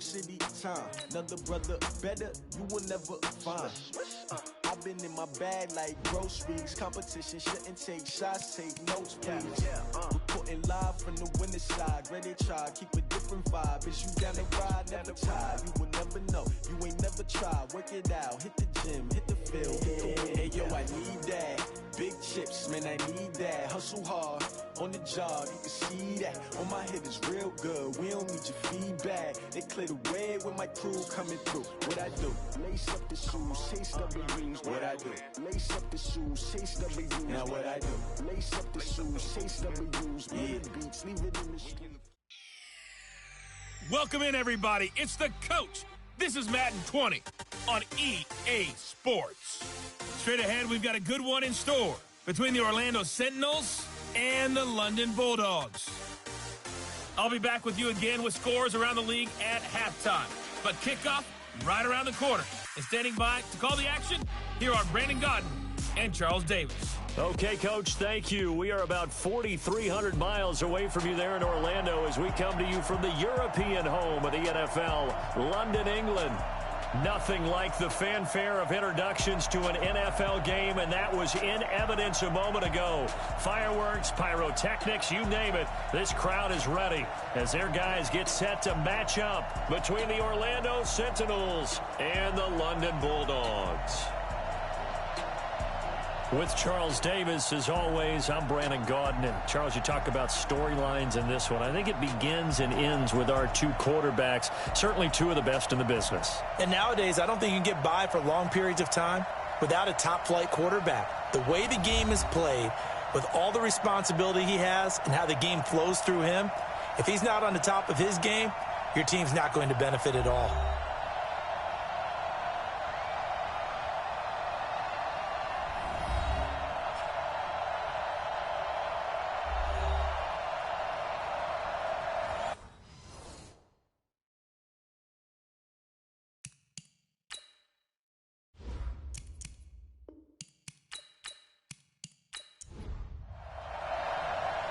City time. Another brother better, you will never find. I've been in my bag like groceries. Competition shouldn't take shots, take notes, please. Reporting live from the winning side. Ready to try, keep a different vibe. Is you down the ride, never tired. You will never know, you ain't never tried. Work it out, hit the gym, hit the field, hit the win. Hey yo, I need that. Big chips, man, I need that. Hustle hard, on the job, you can see that. On my head is real good, we don't need your feedback. They clear the way when my crew coming through. What I do? Lace up the shoes, chase W's. What I do? Lace up the shoes, chase W's. Now what I do? Lace up the shoes, chase W's. Yeah, beats, leave it in the street. Welcome in, everybody. It's the coach. This is Madden 20 on EA Sports. Straight ahead, we've got a good one in store between the Orlando Sentinels and the London Bulldogs. I'll be back with you again with scores around the league at halftime. But kickoff right around the corner. And standing by to call the action, here are Brandon Godden and Charles Davis. Okay, Coach, thank you. We are about 4,300 miles away from you there in Orlando as we come to you from the European home of the NFL, London, England. Nothing like the fanfare of introductions to an NFL game, and that was in evidence a moment ago. Fireworks, pyrotechnics, you name it. This crowd is ready as their guys get set to match up between the Orlando Sentinels and the London Bulldogs. With Charles Davis, as always, I'm Brandon Godden. And Charles, you talk about storylines in this one. I think it begins and ends with our two quarterbacks, certainly two of the best in the business. And nowadays, I don't think you can get by for long periods of time without a top-flight quarterback. The way the game is played, with all the responsibility he has and how the game flows through him, if he's not on the top of his game, your team's not going to benefit at all.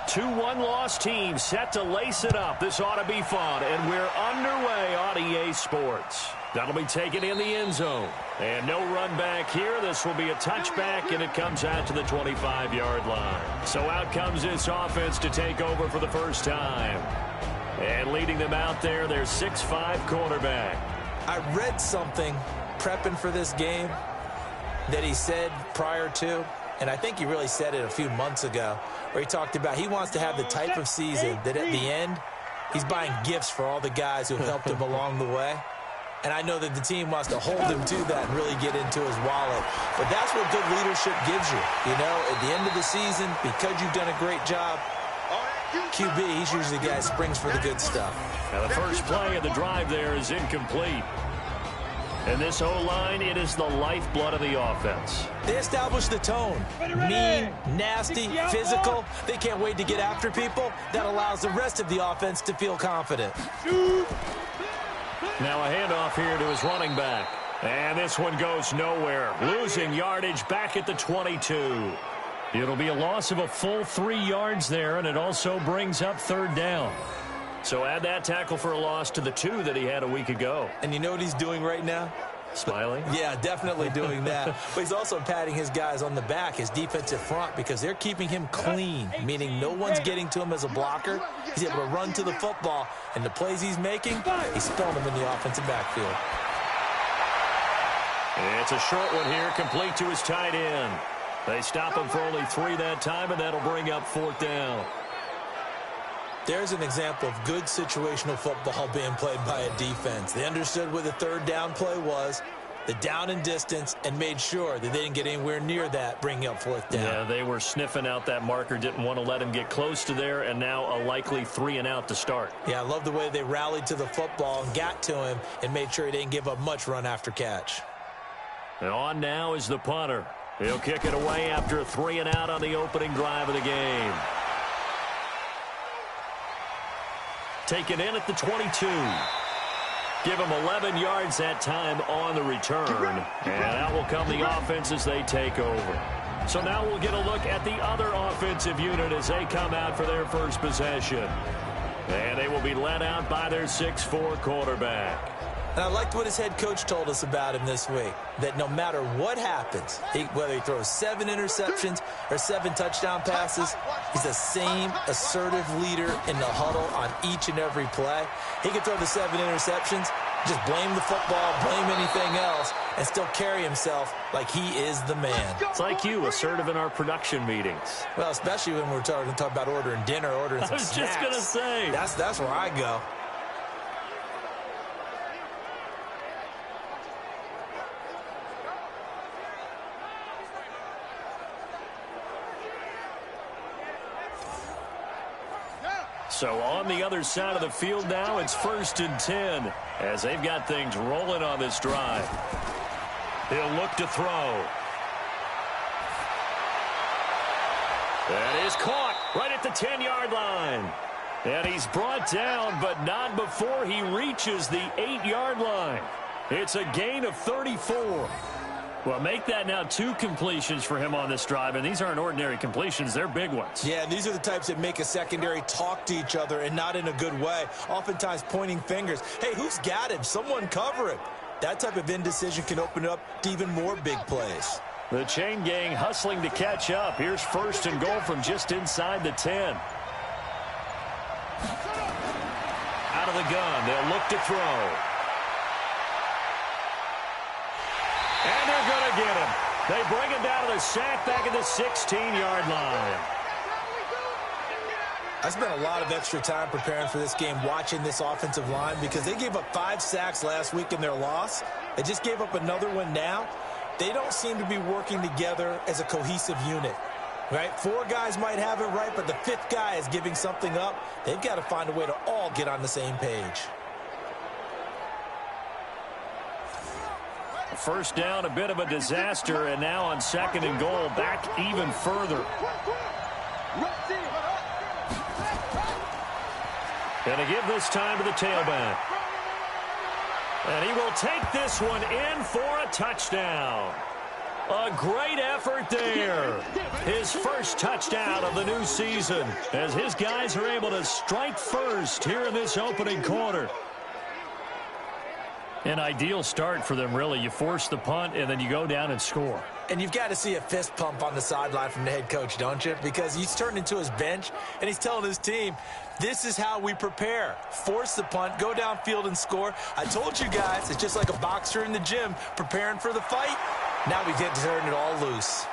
Two one-loss teams set to lace it up. This ought to be fun, and we're underway on EA Sports. That'll be taken in the end zone. And no run back here. This will be a touchback, and it comes out to the 25-yard line. So out comes this offense to take over for the first time. And leading them out there, their 6'5" quarterback. I read something prepping for this game that he said prior to, and I think he really said it a few months ago, where he talked about he wants to have the type of season that at the end, he's buying gifts for all the guys who have helped him along the way. And I know that the team wants to hold him to that and really get into his wallet. But that's what good leadership gives you. You know, at the end of the season, because you've done a great job, QB, he's usually the guy that springs for the good stuff. Now the first play of the drive there is incomplete. And this O-line, it is the lifeblood of the offense. They establish the tone. Mean, nasty, physical. They can't wait to get after people. That allows the rest of the offense to feel confident. Now a handoff here to his running back. And this one goes nowhere. Losing yardage back at the 22. It'll be a loss of a full 3 yards there, and it also brings up third down. So add that tackle for a loss to the 2 that he had a week ago. And you know what he's doing right now? Smiling? Yeah, definitely doing that. But he's also patting his guys on the back, his defensive front, because they're keeping him clean, meaning no one's getting to him as a blocker. He's able to run to the football, and the plays he's making, he's spelling them in the offensive backfield. It's a short one here, complete to his tight end. They stop him for only 3 that time, and that'll bring up fourth down. There's an example of good situational football being played by a defense. They understood where the third down play was, the down and distance, and made sure that they didn't get anywhere near that, bringing up fourth down. Yeah, they were sniffing out that marker, didn't want to let him get close to there, and now a likely 3 and out to start. Yeah, I love the way they rallied to the football and got to him and made sure he didn't give up much run after catch. And on now is the punter. He'll kick it away after a 3 and out on the opening drive of the game. Taken in at the 22. Give him 11 yards that time on the return. And out will come the offense as they take over. So now we'll get a look at the other offensive unit as they come out for their first possession. And they will be led out by their 6'4" quarterback. And I liked what his head coach told us about him this week, that no matter what happens, whether he throws 7 interceptions or 7 touchdown passes, he's the same assertive leader in the huddle on each and every play. He can throw the 7 interceptions, just blame the football, blame anything else, and still carry himself like he is the man. It's like you, assertive in our production meetings. Well, especially when we're talking about ordering dinner, ordering some snacks. I was just going to say. That's where I go. So on the other side of the field now, it's 1st and 10 as they've got things rolling on this drive. He'll look to throw. That is caught right at the 10-yard line. And he's brought down, but not before he reaches the 8-yard line. It's a gain of 34. Well, make that now 2 completions for him on this drive, and these aren't ordinary completions. They're big ones. Yeah, and these are the types that make a secondary talk to each other and not in a good way, oftentimes pointing fingers. Hey, who's got him? Someone cover him. That type of indecision can open up to even more big plays. The chain gang hustling to catch up. Here's 1st and goal from just inside the 10. Out of the gun, they'll look to throw. And they're going to get him. They bring him down to the sack back at the 16-yard line. I spent a lot of extra time preparing for this game, watching this offensive line, because they gave up 5 sacks last week in their loss. They just gave up another one now. They don't seem to be working together as a cohesive unit, right? 4 guys might have it right, but the 5th guy is giving something up. They've got to find a way to all get on the same page. First down, a bit of a disaster, and now on 2nd and goal, back even further. Going to give this time to the tailback. And he will take this one in for a touchdown. A great effort there. His first touchdown of the new season as his guys are able to strike first here in this opening quarter. An ideal start for them, really. You force the punt, and then you go down and score. And you've got to see a fist pump on the sideline from the head coach, don't you? Because he's turned into his bench, and he's telling his team, this is how we prepare. Force the punt, go downfield and score. I told you guys, it's just like a boxer in the gym preparing for the fight. Now we get to turn it all loose.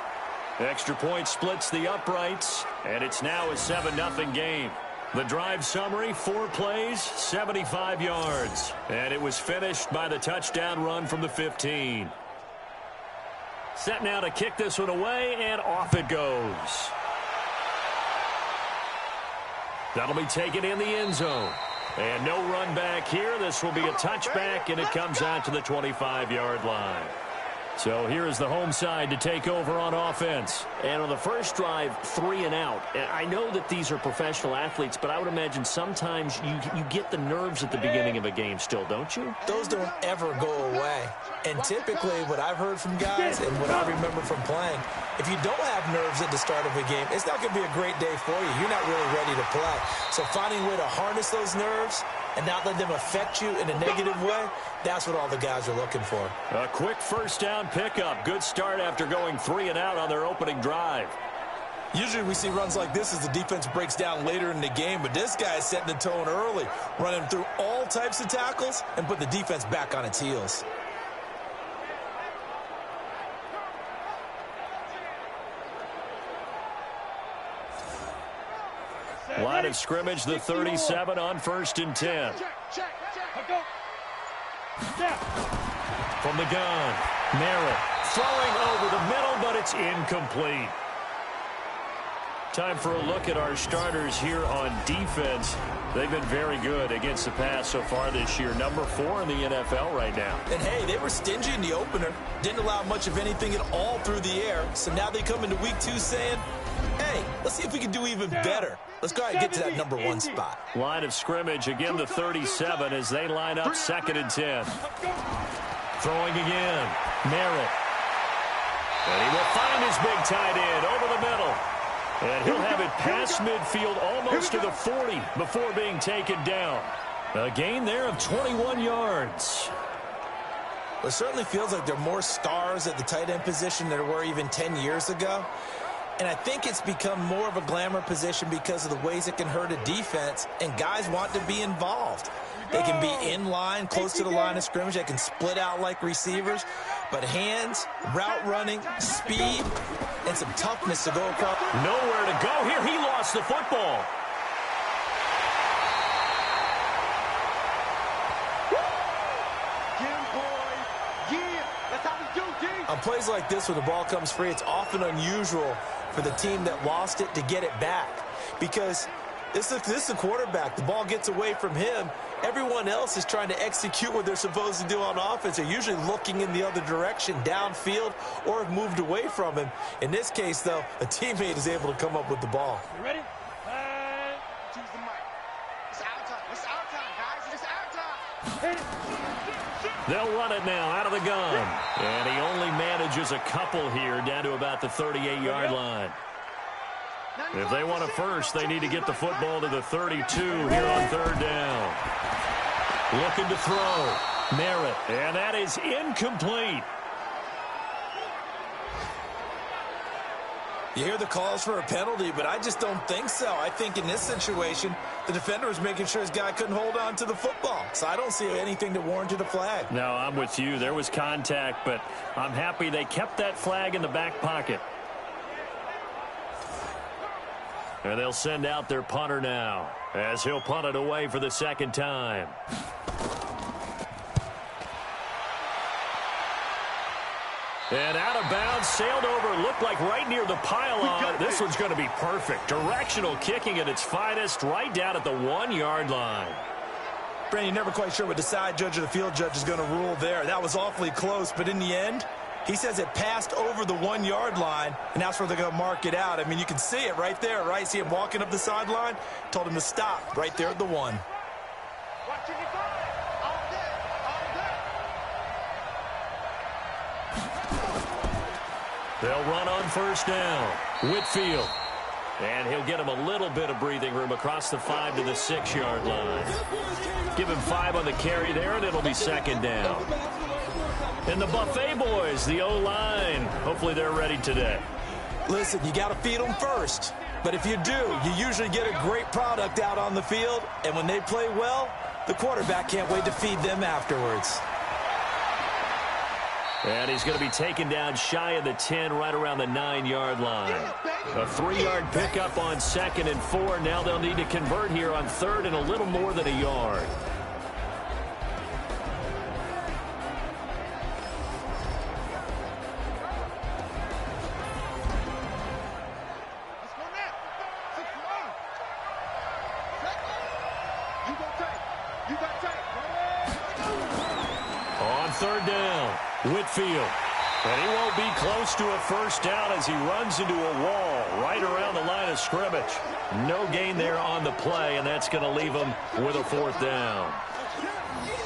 Extra point splits the uprights, and it's now a 7-0 game. The drive summary, 4 plays, 75 yards. And it was finished by the touchdown run from the 15. Set now to kick this one away, and off it goes. That'll be taken in the end zone. And no run back here. This will be a touchback, and it comes out to the 25-yard line. So here is the home side to take over on offense. And on the first drive, 3 and out. I know that these are professional athletes, but I would imagine sometimes you get the nerves at the beginning of a game still, don't you? Those don't ever go away. And typically what I've heard from guys and what I remember from playing, if you don't have nerves at the start of a game, it's not going to be a great day for you. You're not really ready to play. So finding a way to harness those nerves and not let them affect you in a negative way, that's what all the guys are looking for. A quick first down pickup. Good start after going 3 and out on their opening drive. Usually we see runs like this as the defense breaks down later in the game, but this guy is setting the tone early, running through all types of tackles and put the defense back on its heels. Line of scrimmage, the 37 on 1st and 10. From the gun, Merritt throwing over the middle, but it's incomplete. Time for a look at our starters here on defense. They've been very good against the pass so far this year. Number 4 in the NFL right now. And, hey, they were stingy in the opener. Didn't allow much of anything at all through the air. So now they come into week 2 saying, hey, let's see if we can do even better. Let's go ahead and get to that number 1 spot. Line of scrimmage, again the 37 as they line up 2nd and 10. Throwing again, Merritt. And he will find his big tight end over the middle. And he'll have it past midfield almost to the 40 before being taken down. A gain there of 21 yards. Well, it certainly feels like there are more stars at the tight end position than there were even 10 years ago. And I think it's become more of a glamour position because of the ways it can hurt a defense, and guys want to be involved. They can be in line, close to the line of scrimmage. They can split out like receivers. But hands, route running, speed, and some toughness to go across. Nowhere to go here. He lost the football. On plays like this, when the ball comes free, it's often unusual for the team that lost it to get it back. Because this is a quarterback. The ball gets away from him. Everyone else is trying to execute what they're supposed to do on offense. They're usually looking in the other direction, downfield, or have moved away from him. In this case, though, a teammate is able to come up with the ball. You ready? Choose the mic. It's our time. It's our time, guys. It's our time. They'll run it now out of the gun. And he only manages a couple here down to about the 38-yard line. If they want a first, they need to get the football to the 32 here on third down. Looking to throw. Merritt. And that is incomplete. You hear the calls for a penalty, but I just don't think so. I think in this situation, the defender was making sure his guy couldn't hold on to the football. So I don't see anything that warranted a flag. No, I'm with you. There was contact, but I'm happy they kept that flag in the back pocket. And they'll send out their punter now as he'll punt it away for the second time. And out of bounds, sailed over, looked like right near the pylon. This one's going to be perfect. Directional kicking at its finest, right down at the 1-yard line. Brandon, you're never quite sure what the side judge or the field judge is going to rule there. That was awfully close, but in the end, he says it passed over the 1-yard line, and that's where they're going to mark it out. I mean, you can see it right there, right? See him walking up the sideline? Told him to stop right there at the 1. They'll run on first down. Whitfield. And he'll get him a little bit of breathing room across the 5 to the 6-yard line. Give him 5 on the carry there, and it'll be second down. And the Buffet boys, the O-line, hopefully they're ready today. Listen, you got to feed them first. But if you do, you usually get a great product out on the field. And when they play well, the quarterback can't wait to feed them afterwards. And he's going to be taken down shy of the 10, right around the 9-yard line. A 3-yard pickup on 2nd and 4. Now they'll need to convert here on 3rd and a little more than a yard. On 3rd down. Whitfield. And he won't be close to a first down as he runs into a wall right around the line of scrimmage. No gain there on the play, and that's going to leave him with a 4th down.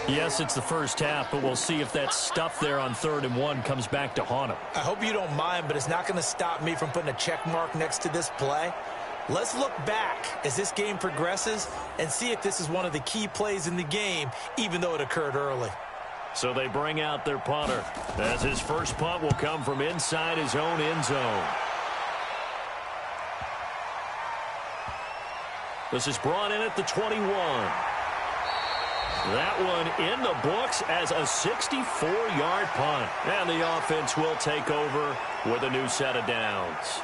Yes, it's the first half, but we'll see if that stuff there on 3rd and 1 comes back to haunt him. I hope you don't mind, but it's not going to stop me from putting a check mark next to this play. Let's look back as this game progresses and see if this is one of the key plays in the game, even though it occurred early. So they bring out their punter as his first punt will come from inside his own end zone. This is brought in at the 21. That one in the books as a 64-yard punt. And the offense will take over with a new set of downs.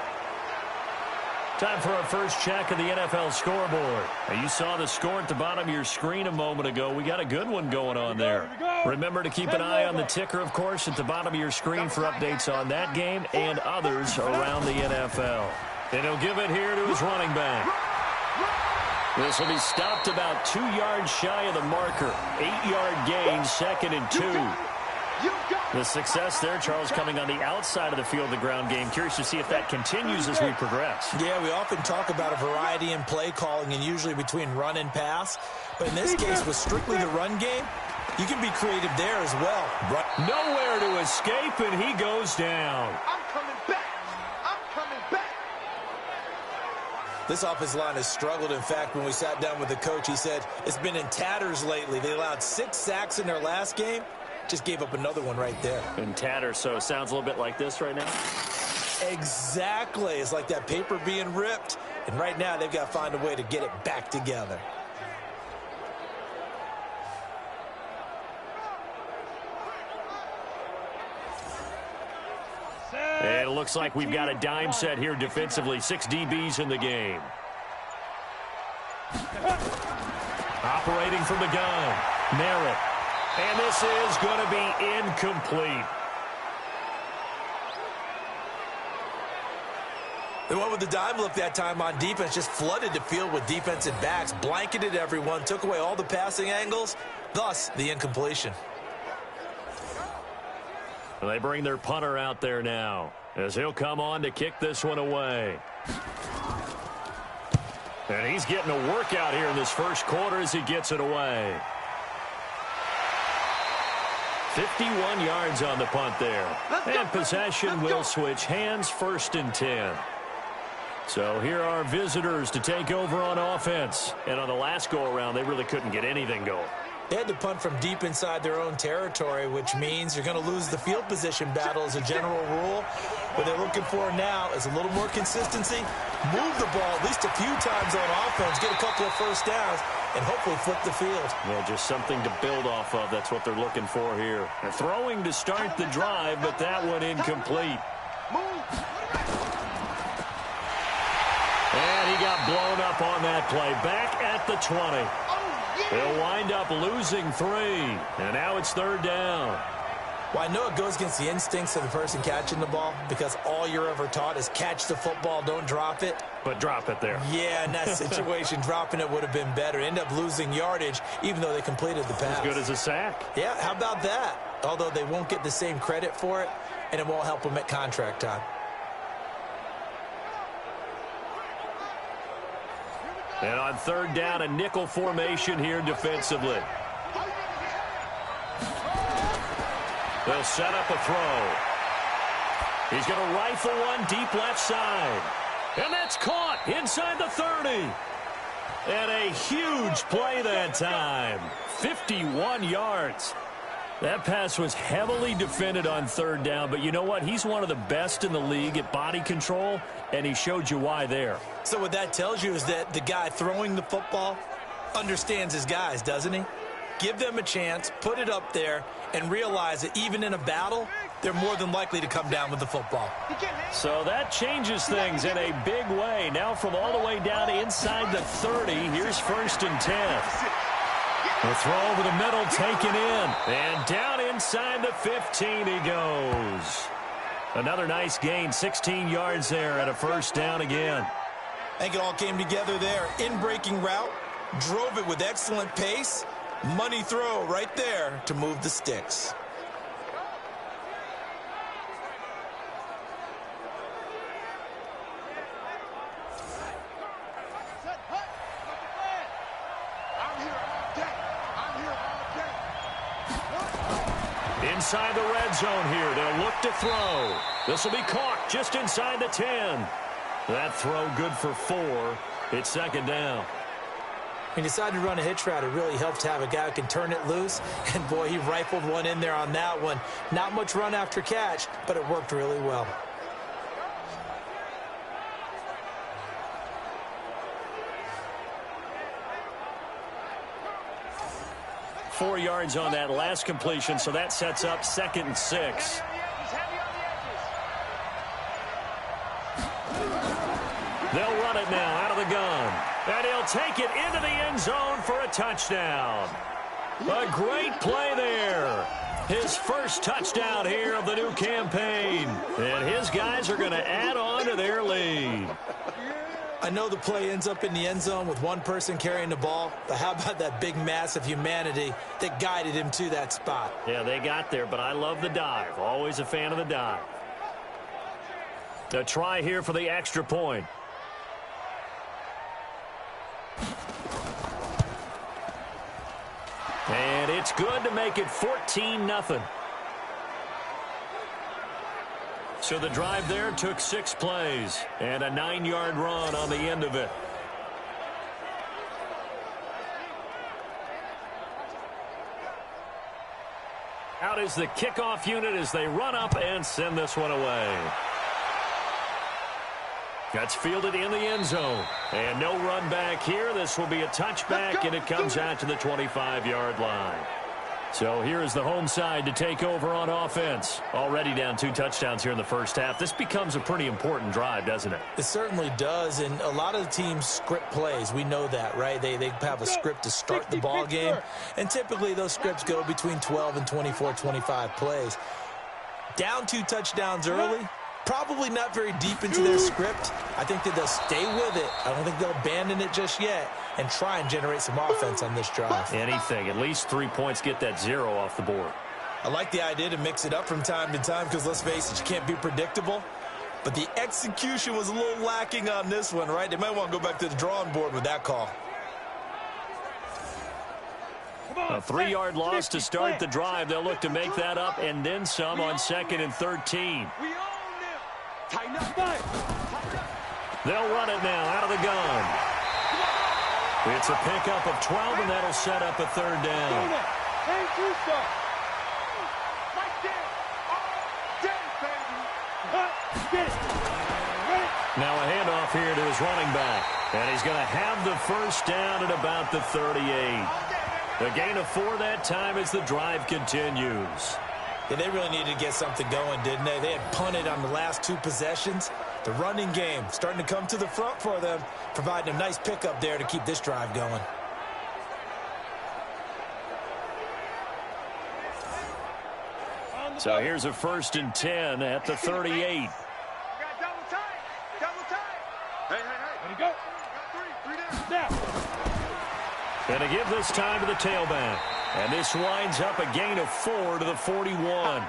Time for our first check of the NFL scoreboard. Now, you saw the score at the bottom of your screen a moment ago. We got a good one going on there. Remember to keep an eye on the ticker, of course, at the bottom of your screen for updates on that game and others around the NFL. And he'll give it here to his running back. This will be stopped about 2 yards shy of the marker. 8-yard gain, 2nd and 2. The success there, Charles, coming on the outside of the field, the ground game. Curious to see if that continues as we progress. Yeah, we often talk about a variety in play calling and usually between run and pass. But in this case, with strictly the run game, you can be creative there as well. Nowhere to escape, and he goes down. I'm coming back. I'm coming back. This offensive line has struggled. In fact, when we sat down with the coach, he said it's been in tatters lately. They allowed 6 sacks in their last game. Just gave up another one right there. In tatters, so it sounds a little bit like this right now? Exactly. It's like that paper being ripped. And right now, they've got to find a way to get it back together. And it looks like we've got a dime set here defensively. 6 DBs in the game. Operating from the gun. Merritt. And this is going to be incomplete. They went with the dime look that time on defense, just flooded the field with defensive backs, blanketed everyone, took away all the passing angles, thus the incompletion. They bring their punter out there now as he'll come on to kick this one away. And he's getting a workout here in this first quarter as he gets it away. 51 yards on the punt there. And possession will switch hands, 1st and 10. So here are visitors to take over on offense. And on the last go-around, they really couldn't get anything going. They had to punt from deep inside their own territory, which means you're going to lose the field position battle as a general rule. What they're looking for now is a little more consistency, move the ball at least a few times on offense, get a couple of first downs, and hopefully flip the field. Well, just something to build off of. That's what they're looking for here. They're throwing to start the drive, but that one incomplete. And he got blown up on that play. Back at the 20. They'll wind up losing 3. And now it's 3rd down. Well, I know it goes against the instincts of the person catching the ball because all you're ever taught is catch the football, don't drop it. But drop it there. Yeah, in that situation, dropping it would have been better. End up losing yardage, even though they completed the pass. As good as a sack. Yeah, how about that? Although they won't get the same credit for it, and it won't help them at contract time. And on 3rd down, a nickel formation here defensively. They'll set up a throw. He's going to rifle one deep left side. And that's caught inside the 30. And a huge play that time. 51 yards. That pass was heavily defended on 3rd down, but you know what? He's one of the best in the league at body control, and he showed you why there. So what that tells you is that the guy throwing the football understands his guys, doesn't he? Give them a chance, put it up there, and realize that even in a battle, they're more than likely to come down with the football. So that changes things in a big way. Now from all the way down inside the 30, here's 1st and 10. The throw over the middle taken in. And down inside the 15 he goes. Another nice gain, 16 yards there and a 1st down again. I think it all came together there. In-breaking route, drove it with excellent pace. Money throw right there to move the sticks. Inside the red zone here. They'll look to throw. This will be caught just inside the 10. That throw good for 4. It's 2nd down. He decided to run a hitch route. It really helped to have a guy who can turn it loose. And, boy, he rifled one in there on that one. Not much run after catch, but it worked really well. Four yards on that last completion, so that sets up 2nd and 6. They'll run it now out of the gun. And he'll take it into the end zone for a touchdown. A great play there. His first touchdown here of the new campaign. And his guys are going to add on to their lead. I know the play ends up in the end zone with one person carrying the ball, but how about that big mass of humanity that guided him to that spot? Yeah, they got there, but I love the dive. Always a fan of the dive. A try here for the extra point. And it's good to make it 14-0. So the drive there took 6 plays and a 9-yard run on the end of it. Out is the kickoff unit as they run up and send this one away. That's fielded in the end zone. And no run back here. This will be a touchback, and it comes out to the 25-yard line. So here's the home side to take over on offense. Already down 2 touchdowns here in the first half. This becomes a pretty important drive, doesn't it? It certainly does, and a lot of the teams script plays. We know that, right? They have a script to start the ball game, and typically those scripts go between 12 and 24, 25 plays. Down 2 touchdowns early, probably not very deep into their script. I think that they'll stay with it. I don't think they'll abandon it just yet and try and generate some offense on this drive. Anything. At least 3 points, get that 0 off the board. I like the idea to mix it up from time to time because, let's face it, you can't be predictable. But the execution was a little lacking on this one, right? They might want to go back to the drawing board with that call. A 3-yard loss to start the drive. They'll look to make that up and then some on 2nd and 13. They'll run it now out of the gun. It's a pickup of 12, and that'll set up a 3rd down. Now a handoff here to his running back. And he's going to have the 1st down at about the 38. A gain of 4 that time as the drive continues. Yeah, they really needed to get something going, didn't they? They had punted on the last 2 possessions. The running game starting to come to the front for them, providing a nice pickup there to keep this drive going. So here's a 1st and 10 at the 38. And to give this time to the tailback. And this winds up a gain of 4 to the 41.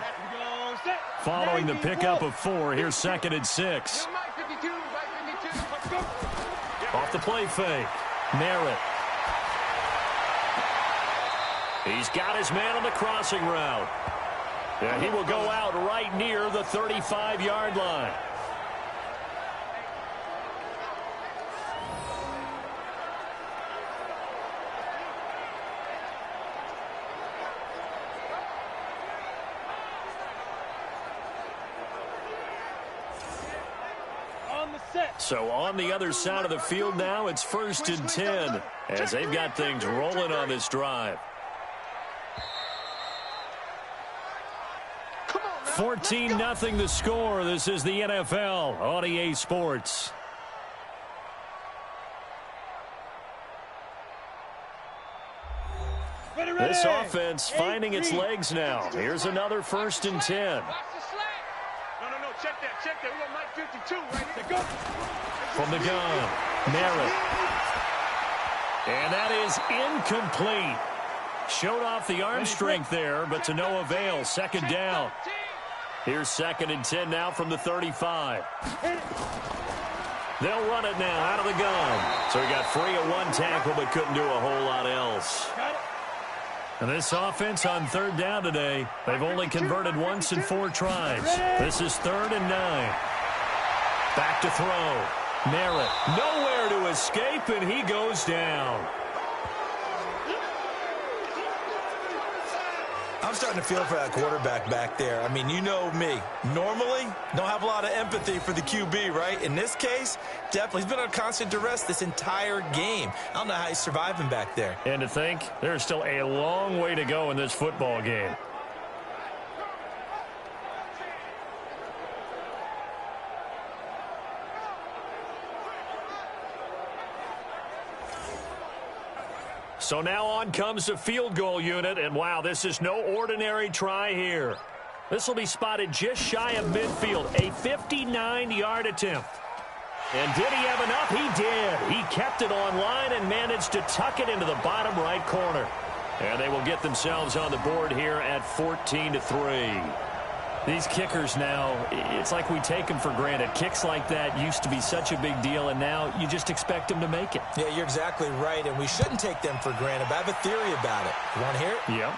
Following the pickup of 4, here's 2nd and 6. Off the play fake. Merritt. He's got his man on the crossing route. And he will go out right near the 35-yard line. So on the other side of the field now, it's 1st and 10 as they've got things rolling on this drive. 14-0 the score. This is the NFL on EA Sports. This offense finding its legs now. Here's another 1st and 10. Check that. We're on Mike 52 right here. From the gun, Merritt. And that is incomplete. Showed off the arm strength there, but to no avail. 2nd down. Here's 2nd and 10 now from the 35. They'll run it now out of the gun. So he got free of 1 tackle, but couldn't do a whole lot else. And this offense on 3rd down today, they've only converted once in 4 tries. This is 3rd and 9. Back to throw. Merritt, nowhere to escape, and he goes down. I'm starting to feel for that quarterback back there. I mean, you know me. Normally, don't have a lot of empathy for the QB, right? In this case, definitely. He's been on constant duress this entire game. I don't know how he's surviving back there. And to think, there's still a long way to go in this football game. So now on comes the field goal unit, and wow, this is no ordinary try here. This will be spotted just shy of midfield, a 59-yard attempt. And did he have enough? He did. He kept it on line and managed to tuck it into the bottom right corner. And they will get themselves on the board here at 14-3. These kickers now, it's like we take them for granted. Kicks like that used to be such a big deal, and now you just expect them to make it. Yeah, you're exactly right, and we shouldn't take them for granted. But I have a theory about it. You want to hear it? Yeah.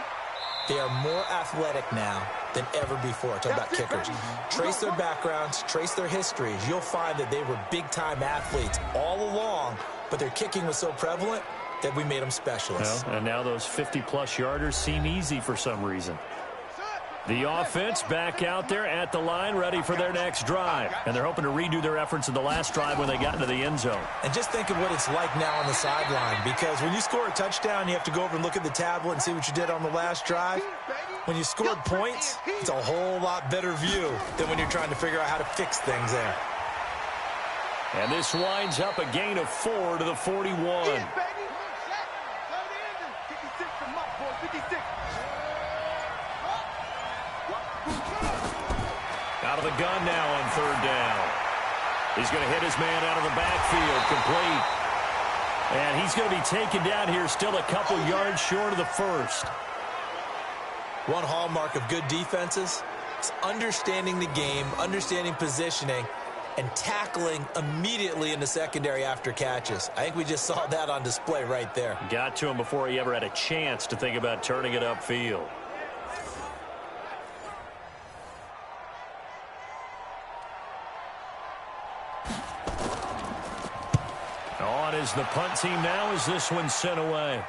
They are more athletic now. than ever before. Talk about kickers. Trace their backgrounds, trace their histories. You'll find that they were big-time athletes all along, but their kicking was so prevalent that we made them specialists. Well, and now those 50-plus yarders seem easy for some reason. The offense back out there at the line, ready for their next drive. And they're hoping to redo their efforts in the last drive when they got into the end zone. And just think of what it's like now on the sideline, because when you score a touchdown, you have to go over and look at the tablet and see what you did on the last drive. When you scored points, it's a whole lot better view than when you're trying to figure out how to fix things there. And this winds up a gain of 4 to the 41. Out of the gun now on 3rd down. He's going to hit his man out of the backfield, complete. And he's going to be taken down here, still a couple yards short of the first. One hallmark of good defenses is understanding the game, understanding positioning, and tackling immediately in the secondary after catches. I think we just saw that on display right there. Got to him before he ever had a chance to think about turning it upfield. On is the punt team now as this one's sent away.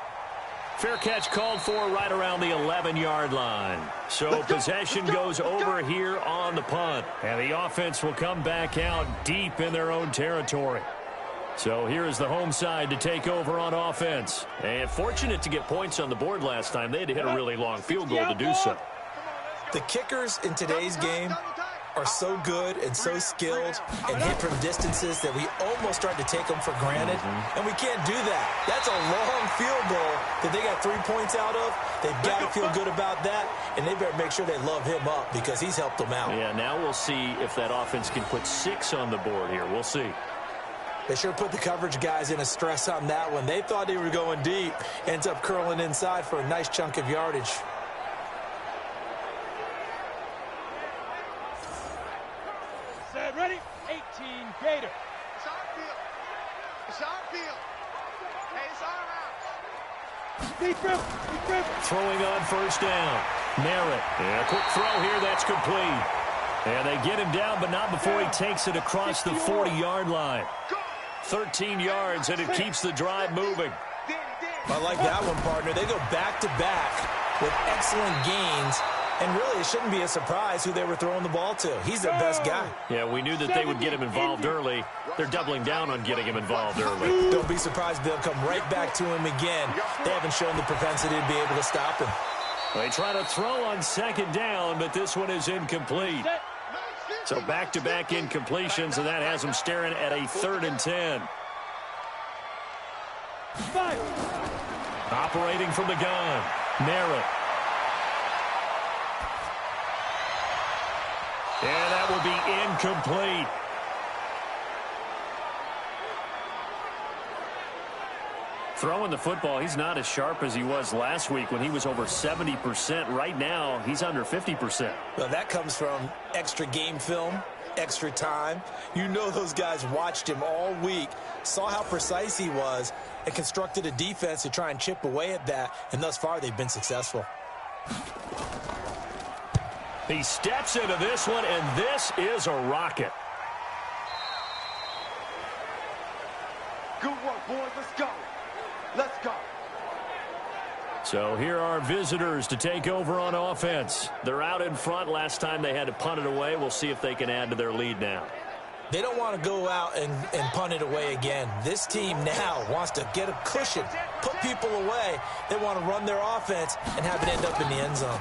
Fair catch called for right around the 11-yard line. So possession goes over here on the punt. And the offense will come back out deep in their own territory. So here is the home side to take over on offense. And fortunate to get points on the board last time. They had to hit a really long field goal to do so. The kickers in today's game are so good and so skilled and hit from distances that we almost start to take them for granted. And we can't do that. That's a long field goal that they got 3 points out of. They've got to feel good about that, and they better make sure they love him up because he's helped them out. Yeah, now we'll see if that offense can put 6 on the board here. We'll see. They sure put the coverage guys in a stress on that one. They thought they were going deep. Ends up curling inside for a nice chunk of yardage. Ready? 18 Gator. It's our field. It's our field. Hey, it's our house. Deep grip. Throwing on 1st down. Merritt. And a quick throw here. That's complete. And they get him down, but not before he takes it across the 40-yard line. 13 yards, and it keeps the drive moving. I like that one, partner. They go back-to-back with excellent gains. And really, it shouldn't be a surprise who they were throwing the ball to. He's their best guy. Yeah, we knew that they would get him involved early. They're doubling down on getting him involved early. Don't be surprised they'll come right back to him again. They haven't shown the propensity to be able to stop him. They try to throw on 2nd down, but this one is incomplete. So back-to-back incompletions, and that has them staring at a 3rd and 10. Operating from the gun, Merritt. And that will be incomplete. Throwing the football, he's not as sharp as he was last week when he was over 70%. Right now, he's under 50%. Well, that comes from extra game film, extra time. You know those guys watched him all week, saw how precise he was, and constructed a defense to try and chip away at that, and thus far they've been successful. He steps into this one, and this is a rocket. Good work, boys. Let's go. Let's go. So here are visitors to take over on offense. They're out in front. Last time they had to punt it away. We'll see if they can add to their lead now. They don't want to go out and punt it away again. This team now wants to get a cushion, put people away. They want to run their offense and have it end up in the end zone.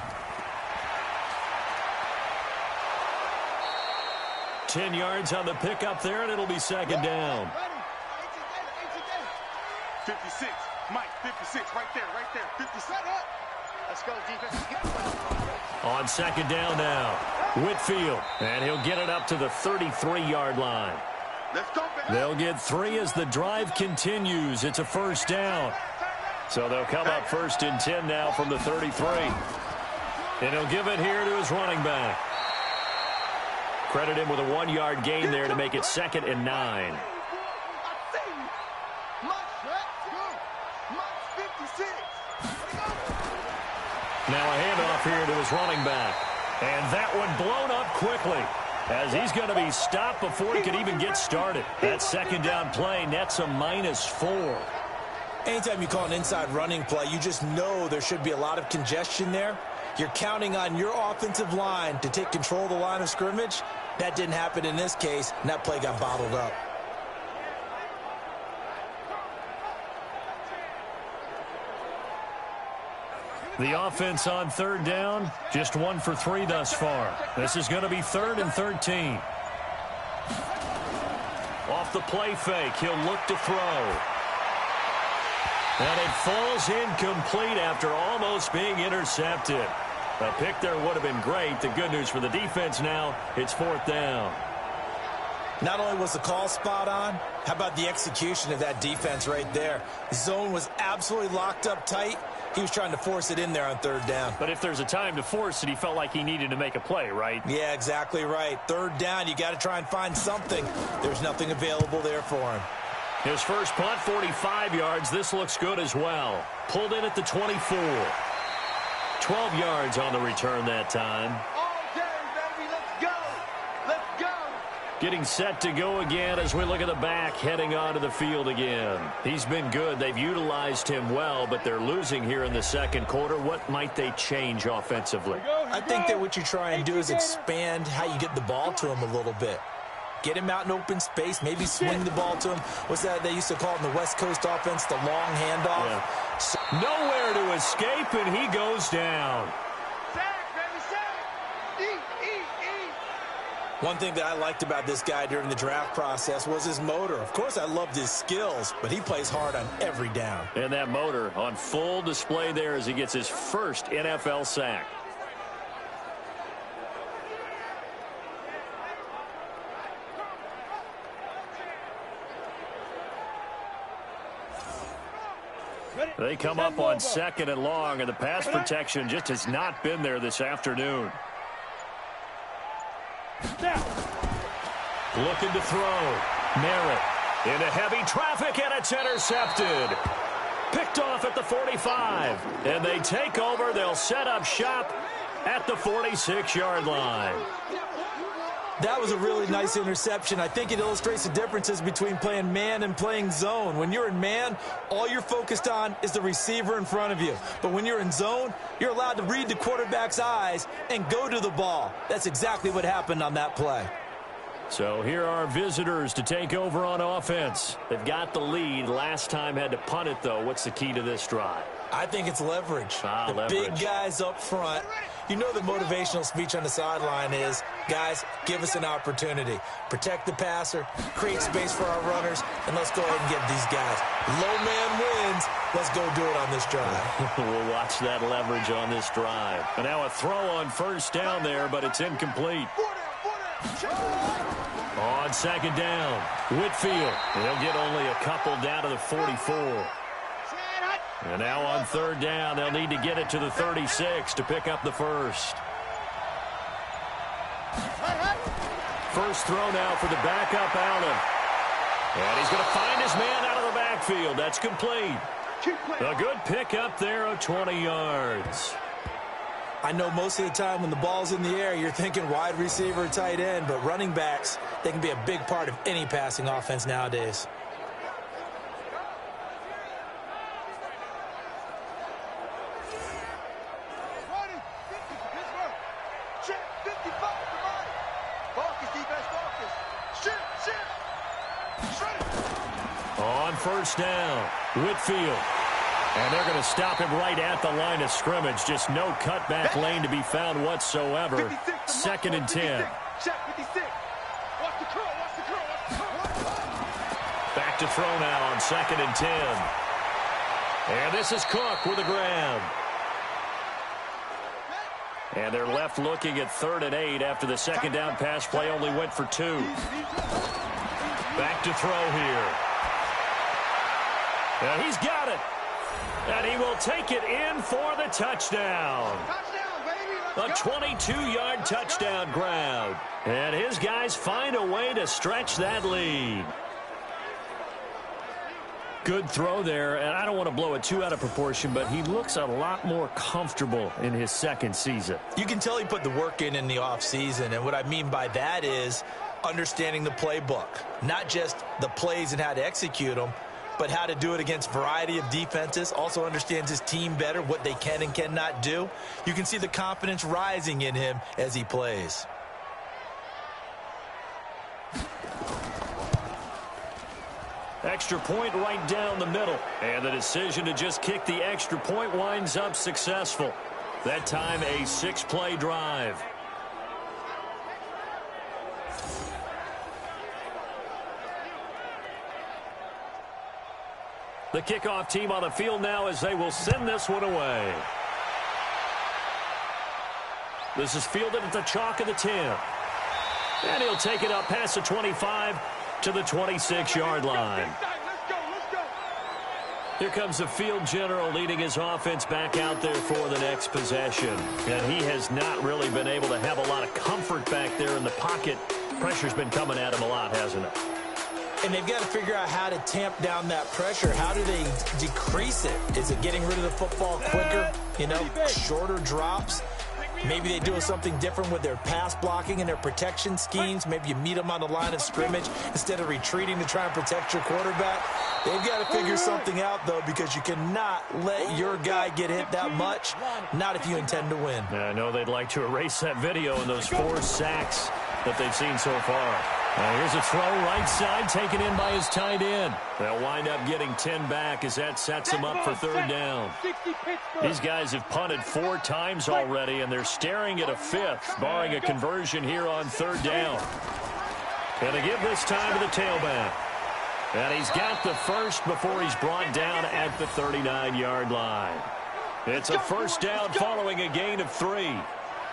10 yards on the pickup there, and it'll be 2nd down. 56. Mike, 56. Right there. 56. Let's go, defense. On 2nd down now, Whitfield, and he'll get it up to the 33-yard line. Let's go, baby. They'll get 3 as the drive continues. It's a 1st down. So they'll come up 1st and 10 now from the 33. And he'll give it here to his running back. Credit him with a 1-yard gain there to make it 2nd and 9. Now a handoff here to his running back. And that one blown up quickly, as he's going to be stopped before he could even get started. That second down play nets a -4. Anytime you call an inside running play, you just know there should be a lot of congestion there. You're counting on your offensive line to take control of the line of scrimmage. That didn't happen in this case, and that play got bottled up. The offense on third down, just 1 for 3 thus far. This is going to be 3rd and 13. Off the play fake, he'll look to throw. And it falls incomplete after almost being intercepted. A pick there would have been great. The good news for the defense now, it's 4th down. Not only was the call spot on, how about the execution of that defense right there? The zone was absolutely locked up tight. He was trying to force it in there on 3rd down. But if there's a time to force it, he felt like he needed to make a play, right? Yeah, exactly right. 3rd down, you got to try and find something. There's nothing available there for him. His first punt, 45 yards. This looks good as well. Pulled in at the 24. 12 yards on the return that time. Getting set to go again as we look at the back heading onto the field again. He's been good. They've utilized him well, but they're losing here in the second quarter. What might they change offensively? I think that what you try and do is expand how you get the ball to him a little bit. Get him out in open space, maybe swing the ball to him. What's that they used to call it in the West Coast offense, the long handoff? Yeah. So nowhere to escape, and he goes down. One thing that I liked about this guy during the draft process was his motor. Of course, I loved his skills, but he plays hard on every down. And that motor on full display there as he gets his first NFL sack. They come up on 2nd and long, and the pass protection just has not been there this afternoon. Looking to throw. Merritt into heavy traffic, and it's intercepted. Picked off at the 45. And they take over. They'll set up shop at the 46-yard line. That was a really nice interception. I think it illustrates the differences between playing man and playing zone. When you're in man, all you're focused on is the receiver in front of you. But when you're in zone, you're allowed to read the quarterback's eyes and go to the ball. That's exactly what happened on that play. So here are visitors to take over on offense. They've got the lead. Last time had to punt it, though. What's the key to this drive? I think it's leverage. The leverage. Big guys up front. You know the motivational speech on the sideline is, guys, give us an opportunity. Protect the passer, create space for our runners, and let's go ahead and get these guys. Low man wins. Let's go do it on this drive. We'll watch that leverage on this drive. And now a throw on 1st down there, but it's incomplete. On 2nd down, Whitfield. They'll get only a couple down to the 44. And now on 3rd down, they'll need to get it to the 36 to pick up the first. First throw now for the backup Allen. And he's going to find his man out of the backfield. That's complete. A good pickup there of 20 yards. I know most of the time when the ball's in the air, you're thinking wide receiver, tight end, but running backs, they can be a big part of any passing offense nowadays. On 1st down, Whitfield. And they're going to stop him right at the line of scrimmage. Just no cutback lane to be found whatsoever. 2nd and 10. Back to throw now on 2nd and 10. And this is Cook with a grab. And they're left looking at 3rd and 8 after the 2nd down pass play only went for 2. Back to throw here. And he's got it. And he will take it in for the touchdown. A 22-yard touchdown grab. And his guys find a way to stretch that lead. Good throw there, and I don't want to blow it too out of proportion, but he looks a lot more comfortable in his second season. You can tell he put the work in the offseason, and what I mean by that is understanding the playbook, not just the plays and how to execute them, but how to do it against a variety of defenses. Also understands his team better, what they can and cannot do. You can see the confidence rising in him as he plays. Extra point right down the middle. And the decision to just kick the extra point winds up successful. That time a 6-play drive. The kickoff team on the field now as they will send this one away. This is fielded at the chalk of the 10. And he'll take it up past the 25 to the 26-yard line. Here comes the field general leading his offense back out there for the next possession. And he has not really been able to have a lot of comfort back there in the pocket. Pressure's been coming at him a lot, hasn't it? And they've got to figure out how to tamp down that pressure. How do they decrease it? Is it getting rid of the football quicker? You know, shorter drops? Maybe they do something different with their pass blocking and their protection schemes. Maybe you meet them on the line of scrimmage instead of retreating to try and protect your quarterback. They've got to figure something out, though, because you cannot let your guy get hit that much, not if you intend to win. I know they'd like to erase that video and those 4 sacks that they've seen so far. Now here's a throw right side taken in by his tight end. They'll wind up getting 10 back as that sets him up for 3rd down. These guys have punted 4 times already, and they're staring at a 5th, barring a conversion here on 3rd down. And they give this time to the tailback. And he's got the first before he's brought down at the 39-yard line. It's a 1st down following a gain of 3.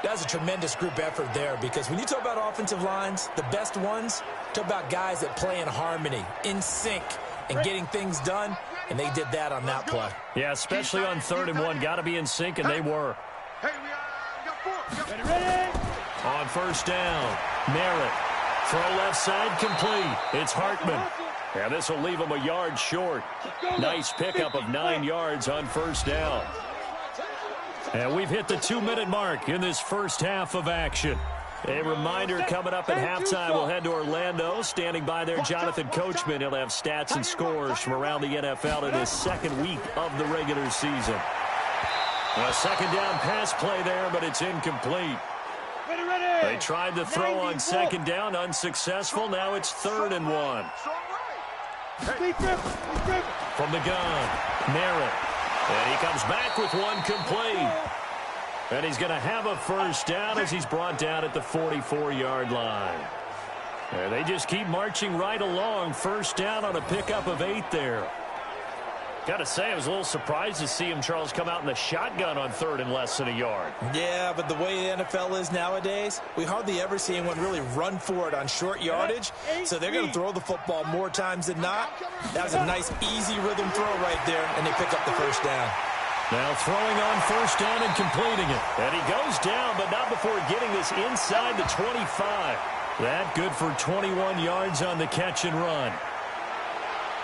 That's a tremendous group effort there, because when you talk about offensive lines, the best ones, talk about guys that play in harmony, in sync, and getting things done, and they did that on that play. Yeah, especially on 3rd and 1. Got to be in sync, and they were. On 1st down, Merritt. Throw left side complete. It's Hartman. And this will leave him a yard short. Nice pickup of 9 yards on 1st down. And we've hit the 2-minute mark in this first half of action. A reminder coming up at halftime, we'll head to Orlando. Standing by there, Jonathan Coachman. He'll have stats and scores from around the NFL in his 2nd week of the regular season. A 2nd down pass play there, but it's incomplete. They tried to throw on 2nd down, unsuccessful. Now it's 3rd and 1. From the gun, Merritt. And he comes back with one complete. And he's going to have a 1st down as he's brought down at the 44-yard line. And they just keep marching right along. 1st down on a pickup of 8 there. Got to say, I was a little surprised to see him, Charles, come out in the shotgun on 3rd and less than a yard. Yeah, but the way the NFL is nowadays, we hardly ever see anyone really run for it on short yardage. So they're going to throw the football more times than not. That was a nice, easy rhythm throw right there, and they pick up the 1st down. Now throwing on 1st down and completing it. And he goes down, but not before getting this inside the 25. That good for 21 yards on the catch and run.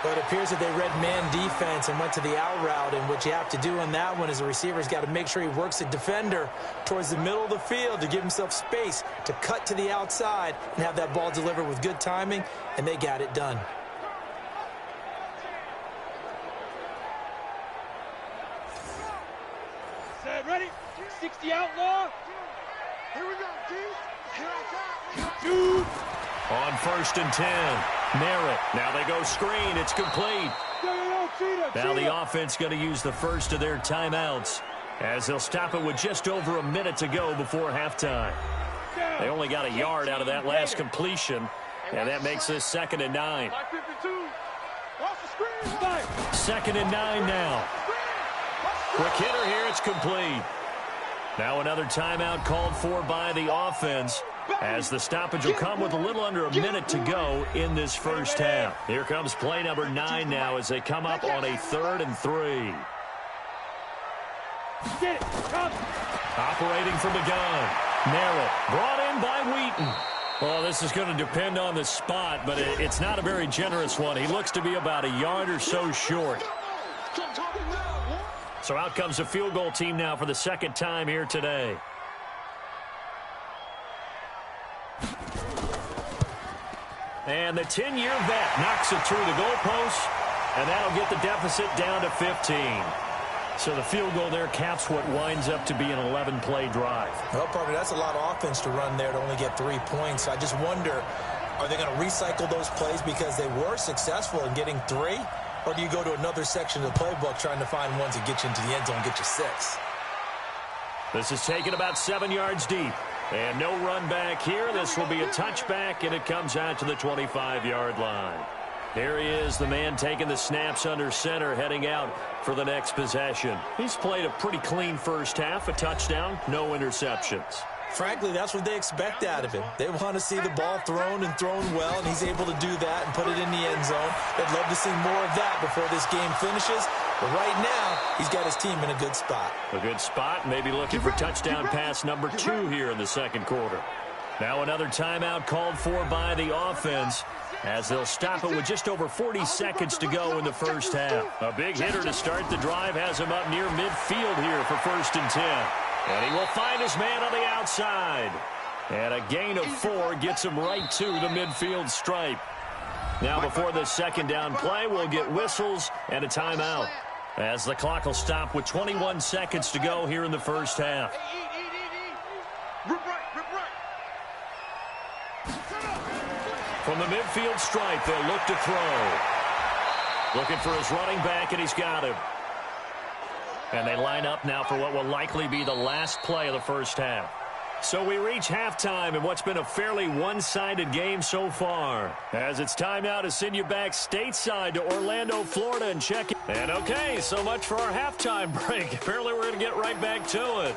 But it appears that they read man defense and went to the out route, and what you have to do on that one is the receiver's got to make sure he works the defender towards the middle of the field to give himself space to cut to the outside and have that ball delivered with good timing, and they got it done. Set, ready? 60 outlaw. Here we go, Keith. Here I come. Dude. On 1st and 10, Merritt. Now they go screen. It's complete. Now the offense going to use the first of their timeouts as they'll stop it with just over a minute to go before halftime. They only got a yard out of that last completion, and that makes this 2nd and 9. 2nd and 9 now. Quick hitter here. It's complete. Now another timeout called for by the offense, as the stoppage will come with a little under a minute to go in this first half. Here comes play number 9 now as they come up on a 3rd and 3. Operating from the gun, Merritt brought in by Wheaton. Well, this is going to depend on the spot, but it's not a very generous one. He looks to be about a yard or so short. So out comes the field goal team now for the second time here today. And the 10-year vet knocks it through the goalpost, and that'll get the deficit down to 15. So the field goal there caps what winds up to be an 11-play drive. Well, partner, that's a lot of offense to run there to only get 3 points. I just wonder, are they going to recycle those plays because they were successful in getting 3? Or do you go to another section of the playbook trying to find ones that get you into the end zone and get you 6? This is taken about 7 yards deep. And no run back here. This will be a touchback, and it comes out to the 25-yard line. Here he is, the man taking the snaps under center, heading out for the next possession. He's played a pretty clean first half, a touchdown, no interceptions. Frankly, that's what they expect out of him. They want to see the ball thrown and thrown well, and he's able to do that and put it in the end zone. They'd love to see more of that before this game finishes. But right now, he's got his team in a good spot. A good spot, maybe looking for touchdown pass number 2 here in the second quarter. Now another timeout called for by the offense, as they'll stop it with just over 40 seconds to go in the first half. A big hitter to start the drive has him up near midfield here for 1st and 10. And he will find his man on the outside. And a gain of 4 gets him right to the midfield stripe. Now before this second down play, we'll get whistles and a timeout, as the clock will stop with 21 seconds to go here in the first half. From the midfield stripe, they'll look to throw. Looking for his running back, and he's got him. And they line up now for what will likely be the last play of the first half. So we reach halftime in what's been a fairly one-sided game so far, as it's time now to send you back stateside to Orlando, Florida, and check it. And okay, so much for our halftime break. Apparently we're going to get right back to it.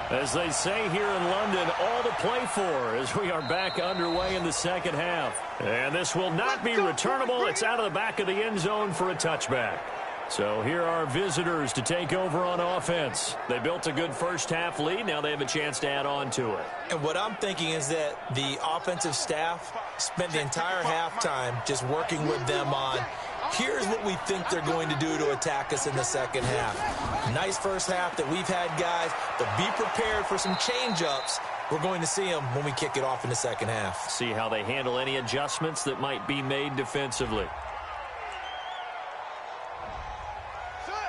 As they say here in London, all to play for as we are back underway in the second half. And this will not be returnable. It's out of the back of the end zone for a touchback. So here are visitors to take over on offense. They built a good first half lead. Now they have a chance to add on to it. And what I'm thinking is that the offensive staff spent the entire halftime just working with them on, here's what we think they're going to do to attack us in the second half. Nice first half that we've had, guys, but be prepared for some change-ups. We're going to see them when we kick it off in the second half. See how they handle any adjustments that might be made defensively.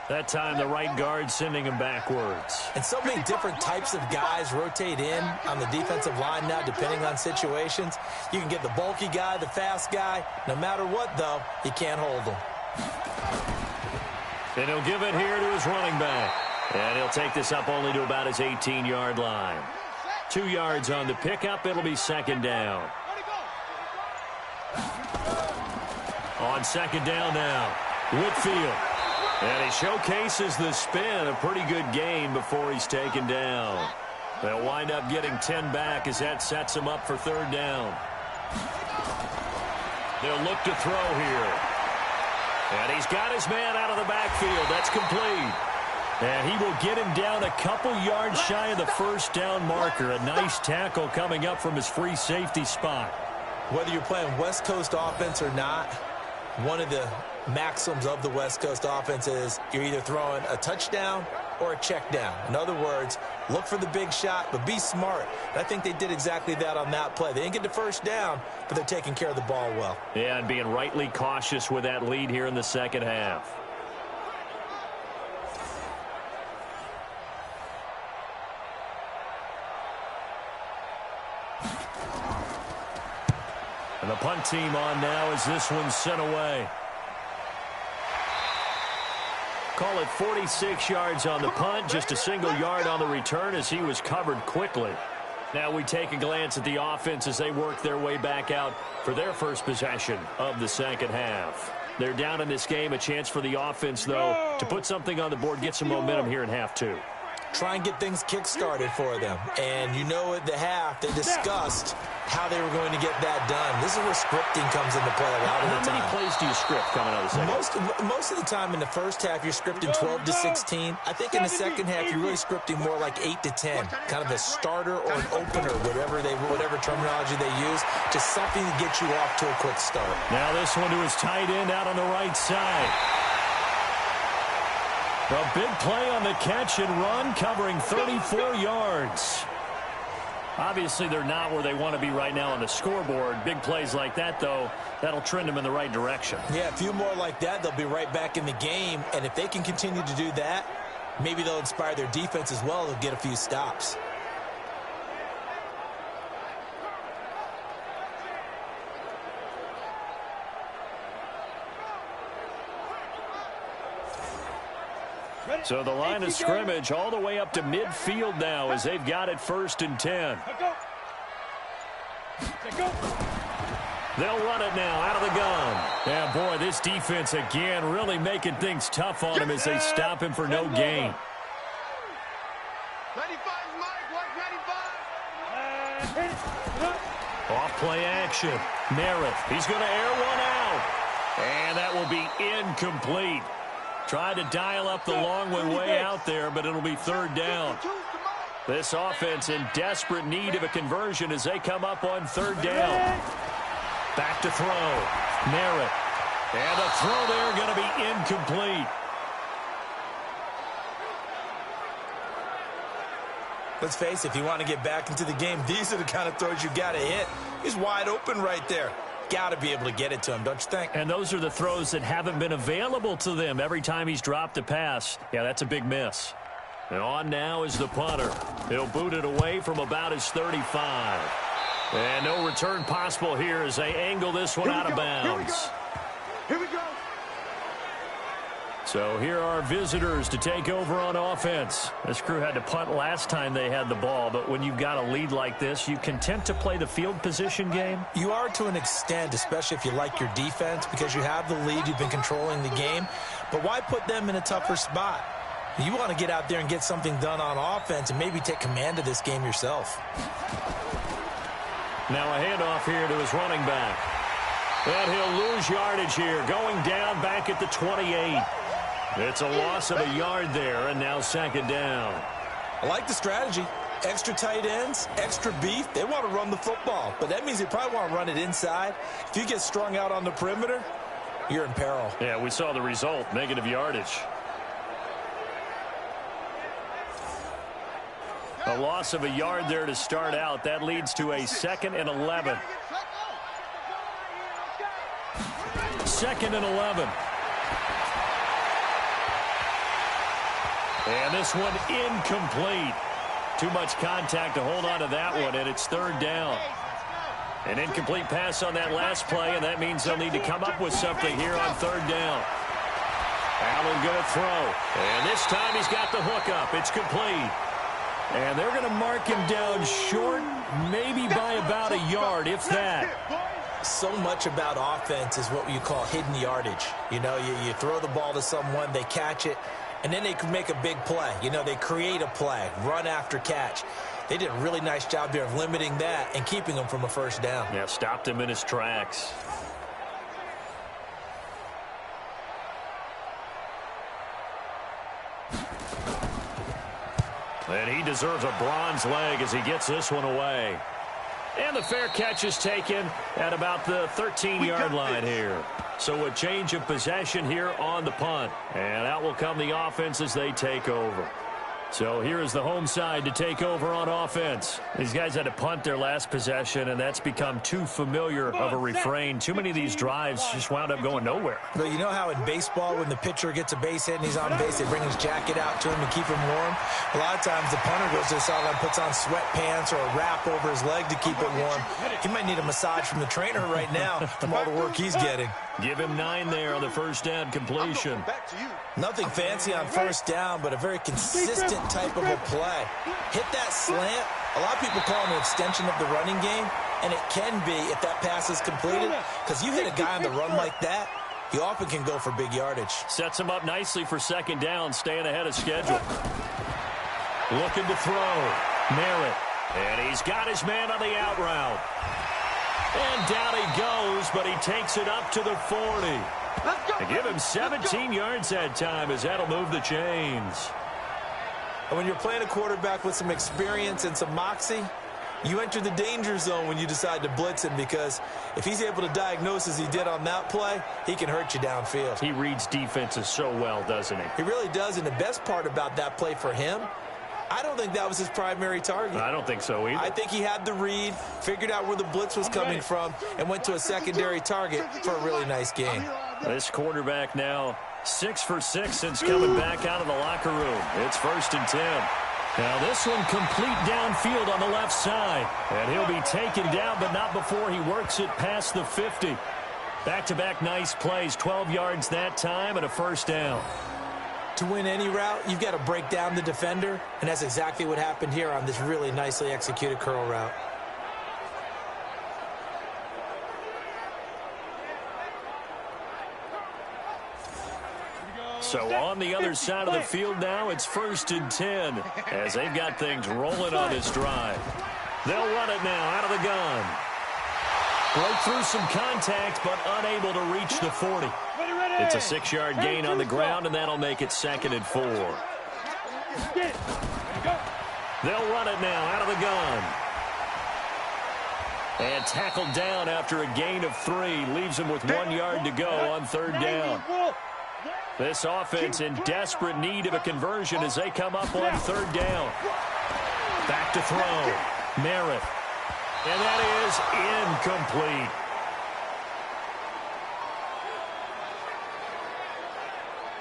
That time, the right guard sending him backwards. And so many different types of guys rotate in on the defensive line now, depending on situations. You can get the bulky guy, the fast guy. No matter what, though, you can't hold them. And he'll give it here to his running back. And he'll take this up only to about his 18-yard line. 2 yards on the pickup. It'll be second down. On second down now, Whitfield. And he showcases the spin, a pretty good gain before he's taken down. They'll wind up getting 10 back as that sets him up for third down. They'll look to throw here. And he's got his man out of the backfield. That's complete. And he will get him down a couple yards shy of the first down marker. A nice tackle coming up from his free safety spot. Whether you're playing West Coast offense or not, one of the maxims of the West Coast offense is you're either throwing a touchdown or a check down. In other words, look for the big shot, but be smart. And I think they did exactly that on that play. They didn't get the first down, but they're taking care of the ball well. Yeah, and being rightly cautious with that lead here in the second half. And the punt team on now as this one's sent away. Call it 46 yards on the punt, just a single yard on the return as he was covered quickly. Now we take a glance at the offense as they work their way back out for their first possession of the second half. They're down in this game. A chance for the offense, though, to put something on the board, get some momentum here in half two. try and get things kick-started for them. And you know at the half, they discussed how they were going to get that done. This is where scripting comes into play a lot of the time. How many plays do you script coming out of the second? Most of the time in the first half, you're scripting 12 to 16. I think in the second half, you're really scripting more like 8 to 10. Kind of a starter or an opener, whatever terminology they use, just something to get you off to a quick start. Now this one to his tight end out on the right side. A big play on the catch and run, covering 34 yards. Obviously, they're not where they want to be right now on the scoreboard. Big plays like that, though, that'll trend them in the right direction. Yeah, a few more like that, they'll be right back in the game. And if they can continue to do that, maybe they'll inspire their defense as well. They'll get a few stops. So the line of scrimmage all the way up to midfield now as they've got it 1st and 10. They'll run it now out of the gun. Yeah, boy, this defense again really making things tough on him as they stop him for no gain. 95, Mike, 195. Off play action. Merritt, he's going to air one out. And that will be incomplete. Tried to dial up the long one way out there, but it'll be 3rd down. This offense in desperate need of a conversion as they come up on 3rd down. Back to throw. Merritt. And the throw there going to be incomplete. Let's face it, if you want to get back into the game, these are the kind of throws you got to hit. He's wide open right there. Got to be able to get it to him, don't you think? And those are the throws that haven't been available to them every time he's dropped a pass. Yeah, that's a big miss. And on now is the punter. He'll boot it away from about his 35. And no return possible here as they angle this one out of bounds. Here we go. So here are visitors to take over on offense. This crew had to punt last time they had the ball, but when you've got a lead like this, you content to play the field position game? You are to an extent, especially if you like your defense, because you have the lead, you've been controlling the game. But why put them in a tougher spot? You want to get out there and get something done on offense and maybe take command of this game yourself. Now a handoff here to his running back. And he'll lose yardage here, going down back at the 28. It's a loss of a yard there, and now 2nd down. I like the strategy. Extra tight ends, extra beef. They want to run the football, but that means they probably want to run it inside. If you get strung out on the perimeter, you're in peril. Yeah, we saw the result, negative yardage. A loss of a yard there to start out. That leads to a 2nd and 11. 2nd and 11. And this one incomplete. Too much contact to hold on to that one, and it's 3rd down. An incomplete pass on that last play, and that means they'll need to come up with something here on 3rd down. Allen going to throw. And this time he's got the hook up. It's complete. And they're going to mark him down short, maybe by about a yard, if that. So much about offense is what you call hidden yardage. You know, you throw the ball to someone, they catch it, and then they can make a big play. You know, they create a play, run after catch. They did a really nice job there of limiting that and keeping him from a 1st down. Yeah, stopped him in his tracks. And he deserves a bronze leg as he gets this one away. And the fair catch is taken at about the 13-yard line here. So a change of possession here on the punt. And out will come the offense as they take over. So here is the home side to take over on offense. These guys had to punt their last possession, and that's become too familiar of a refrain. Too many of these drives just wound up going nowhere. But you know how in baseball, when the pitcher gets a base hit and he's on base, they bring his jacket out to him and keep him warm? A lot of times the punter goes to the sideline, puts on sweatpants or a wrap over his leg to keep it warm. He might need a massage from the trainer right now from all the work he's getting. Give him 9 there on the 1st down completion. Nothing fancy on 1st down, but a very consistent type of a play. Hit that slant. A lot of people call it an extension of the running game, and it can be if that pass is completed, because you hit a guy on the run like that, he often can go for big yardage. Sets him up nicely for 2nd down, staying ahead of schedule. Looking to throw. Merritt. And he's got his man on the out route. And down he goes, but he takes it up to the 40. They give him 17 yards that time as that'll move the chains. And when you're playing a quarterback with some experience and some moxie, you enter the danger zone when you decide to blitz him, because if he's able to diagnose as he did on that play, he can hurt you downfield. He reads defenses so well, doesn't he? He really does, and the best part about that play for him, I don't think that was his primary target. I don't think so either. I think he had the read, figured out where the blitz was coming from, and went to a secondary target for a really nice gain. This quarterback now 6 for 6 since coming back out of the locker room. It's 1st and 10. Now this one complete downfield on the left side. And he'll be taken down, but not before he works it past the 50. Back-to-back nice plays, 12 yards that time and a 1st down. To win any route, you've got to break down the defender, and that's exactly what happened here on this really nicely executed curl route. So on the other side of the field now, it's 1st and 10 as they've got things rolling on this drive. They'll run it now out of the gun. Broke through some contact, but unable to reach the 40. It's a 6-yard gain on the ground, and that'll make it 2nd and 4. They'll run it now out of the gun. And tackled down after a gain of 3. Leaves him with 1 yard to go on 3rd down. This offense in desperate need of a conversion as they come up on 3rd down. Back to throw. Merritt. And that is incomplete.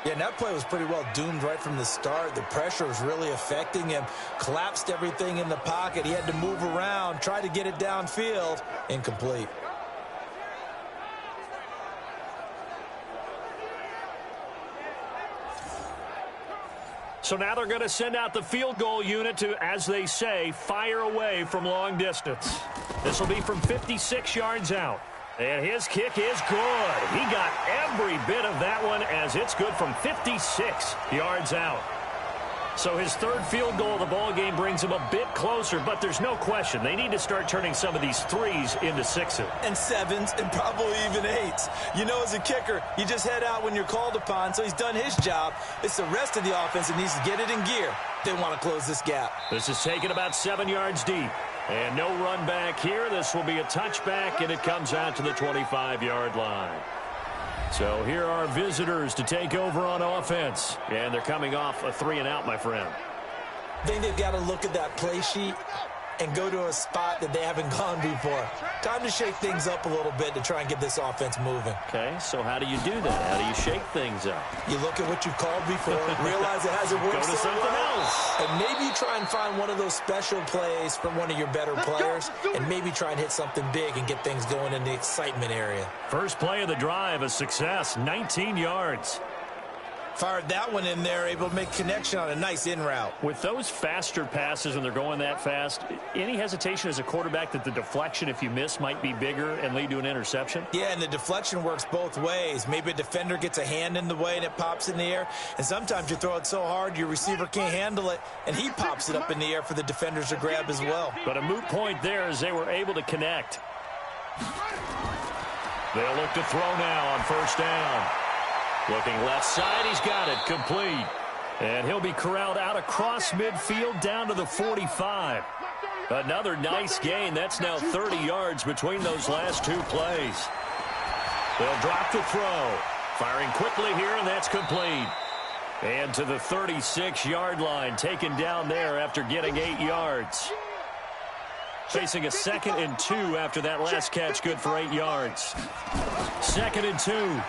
Yeah, and that play was pretty well doomed right from the start. The pressure was really affecting him. Collapsed everything in the pocket. He had to move around, try to get it downfield. Incomplete. So now they're going to send out the field goal unit to, as they say, fire away from long distance. This will be from 56 yards out. And his kick is good. He got every bit of that one as it's good from 56 yards out. So his 3rd field goal of the ball game brings him a bit closer, but there's no question they need to start turning some of these 3s into 6s. And 7s and probably even 8s. You know, as a kicker, you just head out when you're called upon, so he's done his job. It's the rest of the offense that needs to get it in gear. They want to close this gap. This is taken about 7 yards deep. And no run back here. This will be a touchback, and it comes out to the 25-yard line. So here are visitors to take over on offense. And they're coming off a 3-and-out, my friend. I think they've got to look at that play sheet and go to a spot that they haven't gone before. Time to shake things up a little bit to try and get this offense moving. Okay, so how do you do that? How do you shake things up? You look at what you've called before, realize it hasn't worked Go to so something well, else. and maybe try and find one of those special plays from one of your better players, and maybe try and hit something big and get things going in the excitement area. First play of the drive, a success, 19 yards. Fired that one in there, able to make connection on a nice in route. With those faster passes when they're going that fast, any hesitation as a quarterback that the deflection, if you miss, might be bigger and lead to an interception? Yeah, and the deflection works both ways. Maybe a defender gets a hand in the way and it pops in the air. And sometimes you throw it so hard your receiver can't handle it, and he pops it up in the air for the defenders to grab as well. But a moot point there as they were able to connect. They'll look to throw now on 1st down. Looking left side, he's got it, complete. And he'll be corralled out across midfield down to the 45. Another nice gain. That's now 30 yards between those last 2 plays. They'll drop the throw. Firing quickly here, and that's complete. And to the 36-yard line, taken down there after getting 8 yards. Facing a 2nd and 2 after that last catch, good for 8 yards. 2nd and 2.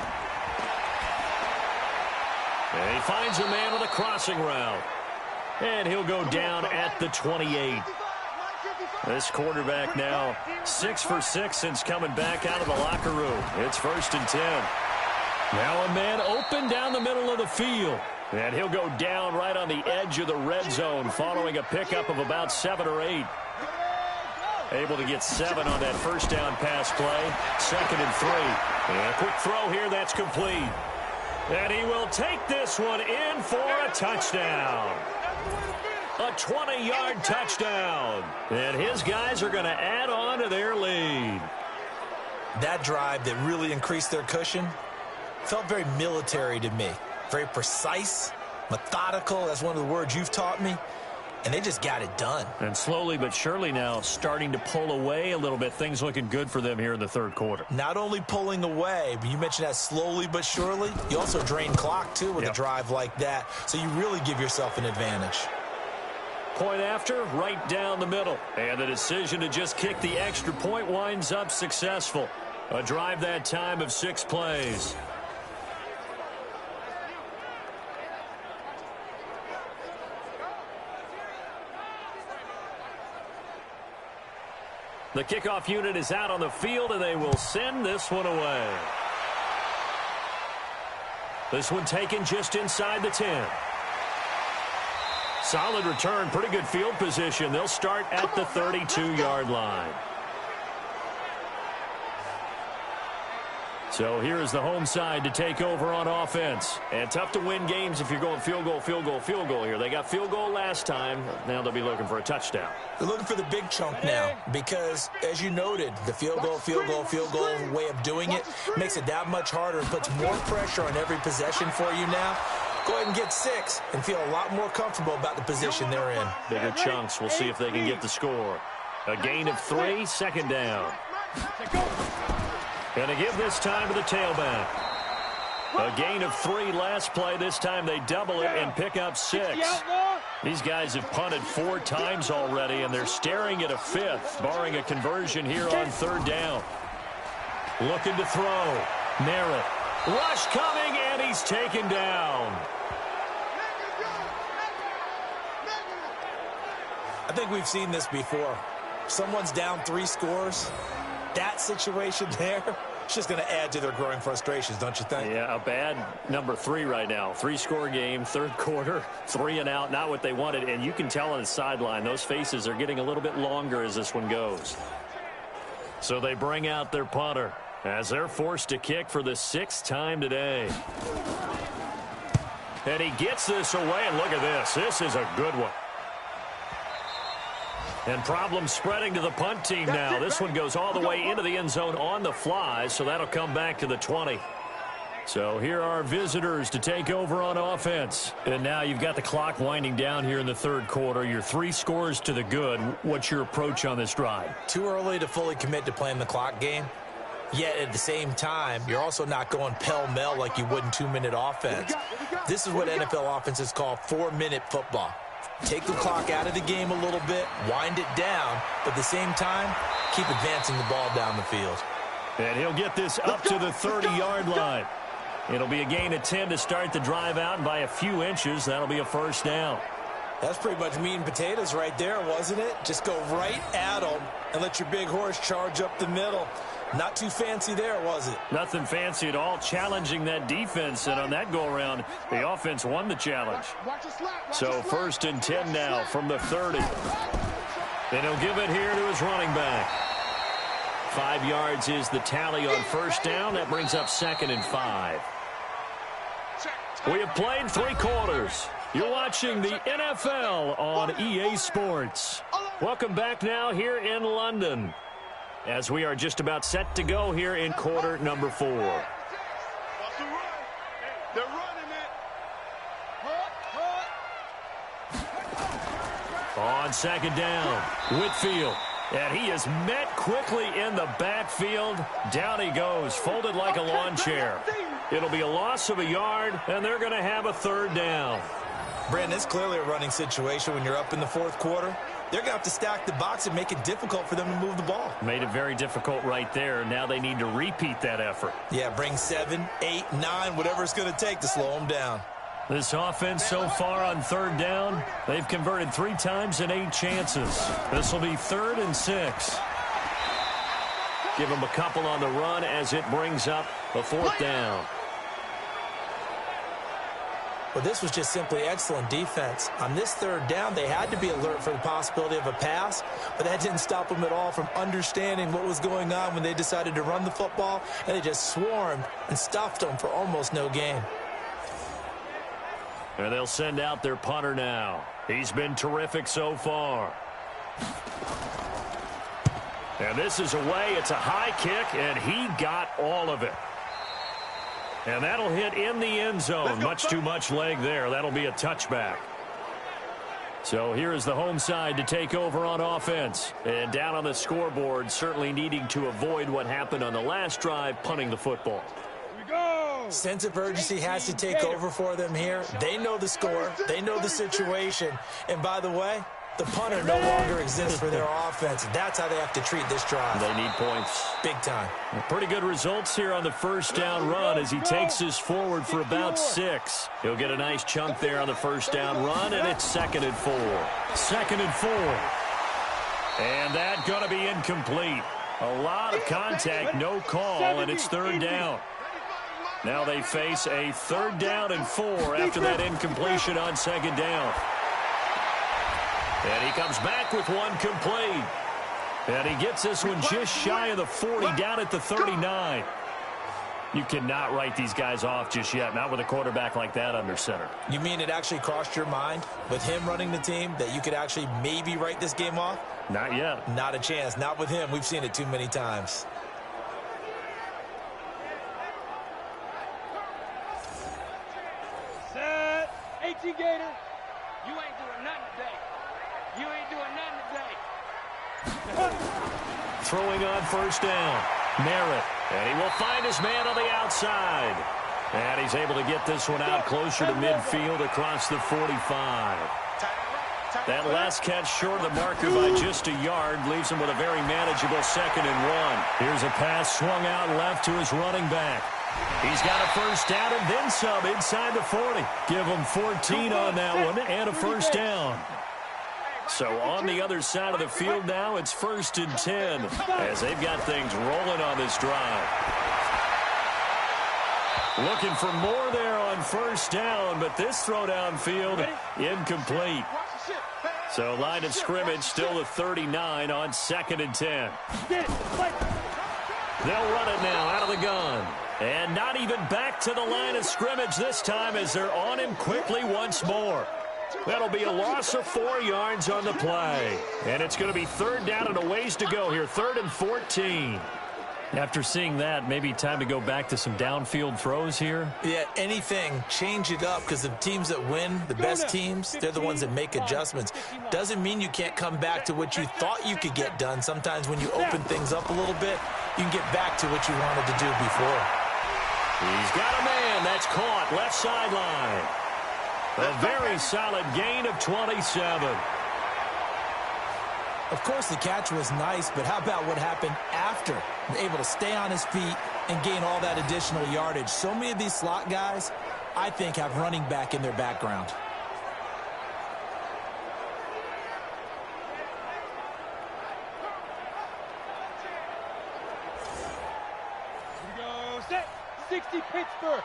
And he finds a man with a crossing route. And he'll go down at the 28. This quarterback now 6 for 6 since coming back out of the locker room. It's 1st and 10. Now a man open down the middle of the field. And he'll go down right on the edge of the red zone following a pickup of about 7 or 8. Able to get 7 on that 1st down pass play. 2nd and 3. And a quick throw here, that's complete. And he will take this one in for a touchdown. A 20-yard touchdown. And his guys are going to add on to their lead. That drive that really increased their cushion felt very military to me. Very precise, methodical. That's one of the words you've taught me. And they just got it done. And slowly but surely now starting to pull away a little bit. Things looking good for them here in the third quarter. Not only pulling away, but you mentioned that slowly but surely. You also drain clock, too, with a drive like that. So you really give yourself an advantage. Point after, right down the middle. And the decision to just kick the extra point winds up successful. A drive that time of 6 plays. The kickoff unit is out on the field, and they will send this one away. This one taken just inside the 10. Solid return, pretty good field position. They'll start at the 32-yard line. So here's the home side to take over on offense. And tough to win games if you're going field goal, field goal, field goal here. They got field goal last time. Now they'll be looking for a touchdown. They're looking for the big chunk now because, as you noted, the field goal way of doing it makes it that much harder and puts more pressure on every possession for you now. Go ahead and get 6 and feel a lot more comfortable about the position they're in. Bigger chunks. We'll see if they can get the score. A gain of 3, second down. And they give this time to the tailback. A gain of 3 last play. This time they double it and pick up 6. These guys have punted 4 times already, and they're staring at a 5th, barring a conversion here on third down. Looking to throw. Merritt. Rush coming, and he's taken down. I think we've seen this before. Someone's down 3 scores. That situation there, it's just going to add to their growing frustrations, don't you think? Yeah, a bad number 3 right now. 3-score game, third quarter, 3 and out, not what they wanted. And you can tell on the sideline, those faces are getting a little bit longer as this one goes. So they bring out their punter as they're forced to kick for the 6th time today. And he gets this away, and look at this. This is a good one. And problems spreading to the punt team now. This one goes all the way into the end zone on the fly, so that'll come back to the 20. So here are visitors to take over on offense. And now you've got the clock winding down here in the third quarter. You're 3 scores to the good. What's your approach on this drive? Too early to fully commit to playing the clock game. Yet at the same time, you're also not going pell-mell like you would in 2-minute offense. This is what NFL offenses call 4-minute football. Take the clock out of the game a little bit, wind it down, but at the same time, keep advancing the ball down the field. And he'll get this up to the 30-yard line. It'll be a gain of 10 to start the drive out, and by a few inches, that'll be a first down. That's pretty much meat and potatoes right there, wasn't it? Just go right at them and let your big horse charge up the middle. Not too fancy there, was it? Nothing fancy at all, challenging that defense, and on that go-around, the offense won the challenge. So 1st and 10 now from the 30. And he'll give it here to his running back. 5 yards is the tally on first down. That brings up 2nd and 5. We have played 3 quarters. You're watching the NFL on EA Sports. Welcome back now here in London, as we are just about set to go here in quarter number 4. On 2nd down, Whitfield. And he is met quickly in the backfield. Down he goes, folded like a lawn chair. It'll be a loss of a yard, and they're going to have a 3rd down. Brandon, it's clearly a running situation when you're up in the 4th quarter. They're going to have to stack the box and make it difficult for them to move the ball. Made it very difficult right there. Now they need to repeat that effort. Yeah, bring 7, 8, 9, whatever it's going to take to slow them down. This offense so far on 3rd down, they've converted 3 times in 8 chances. This will be 3rd and 6. Give them a couple on the run as it brings up a 4th down. Well, this was just simply excellent defense. On this 3rd down, they had to be alert for the possibility of a pass, but that didn't stop them at all from understanding what was going on when they decided to run the football, and they just swarmed and stuffed them for almost no gain. And they'll send out their punter now. He's been terrific so far. And this is away. It's a high kick, and he got all of it. And that'll hit in the end zone. Much too much leg there. That'll be a touchback. So here is the home side to take over on offense. And down on the scoreboard, certainly needing to avoid what happened on the last drive, punting the football. Sense of urgency has to take over for them here. They know the score. They know the situation. And by the way, the punter no longer exists for their offense. That's how they have to treat this drive. They need points. Big time. Pretty good results here on the first down run as he takes us forward for about 6. He'll get a nice chunk there on the first down run, and it's 2nd and 4. 2nd and 4. And that going to be incomplete. A lot of contact, no call, and it's 3rd down. Now they face a 3rd down and 4 after that incompletion on 2nd down. And he comes back with one complete. And he gets this one just shy of the 40, down at the 39. You cannot write these guys off just yet, not with a quarterback like that under center. You mean it actually crossed your mind with him running the team that you could actually maybe write this game off? Not yet. Not a chance. Not with him. We've seen it too many times. Set. 18 Gator. You ain't doing nothing today. You ain't doing nothing today. Throwing on first down. Merritt. And he will find his man on the outside. And he's able to get this one out closer to midfield across the 45. That last catch short of the marker by just a yard leaves him with a very manageable 2nd and 1. Here's a pass swung out left to his running back. He's got a first down and then some inside the 40. Give him 14 on that one and a first down. So on the other side of the field now, it's 1st and 10 as they've got things rolling on this drive. Looking for more there on first down, but this throw downfield incomplete. So line of scrimmage still the 39 on 2nd and 10. They'll run it now out of the gun. And not even back to the line of scrimmage this time as they're on him quickly once more. That'll be a loss of 4 yards on the play. And it's going to be 3rd down and a ways to go here. 3rd and 14. After seeing that, maybe time to go back to some downfield throws here. Yeah, anything. Change it up because the teams that win, the best teams, they're the ones that make adjustments. Doesn't mean you can't come back to what you thought you could get done. Sometimes when you open things up a little bit, you can get back to what you wanted to do before. He's got a man. That's caught. Left sideline. A very solid gain of 27. Of course, the catch was nice, but how about what happened after? Able to stay on his feet and gain all that additional yardage. So many of these slot guys, I think, have running back in their background. Here we go. Set. 60 Pittsburgh.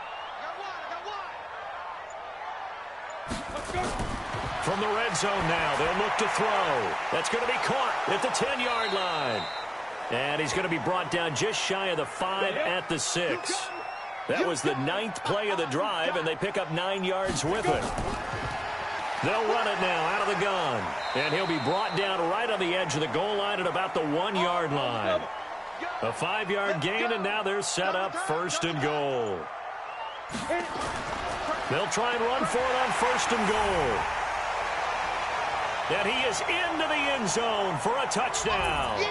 Let's go. From the red zone now, they'll look to throw. That's going to be caught at the 10-yard line. And he's going to be brought down just shy of the 5 at the 6. That was the 9th play of the drive, and they pick up 9 yards with it. They'll run it now out of the gun. And he'll be brought down right on the edge of the goal line at about the 1-yard line. A 5-yard gain, and now they're set up 1st and goal. They'll try and run for it on 1st and goal. And he is into the end zone for a touchdown.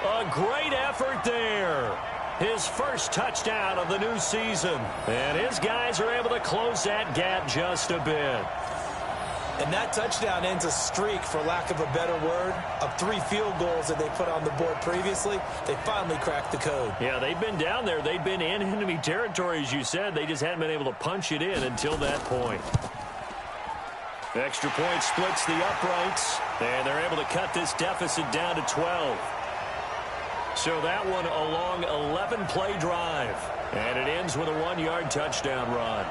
A great effort there. His first touchdown of the new season. And his guys are able to close that gap just a bit. And that touchdown ends a streak, for lack of a better word, of 3 field goals that they put on the board previously. They finally cracked the code. Yeah, they've been down there. They've been in enemy territory, as you said. They just hadn't been able to punch it in until that point. The extra point splits the uprights, and they're able to cut this deficit down to 12. So that one a long 11-play drive, and it ends with a 1-yard touchdown run.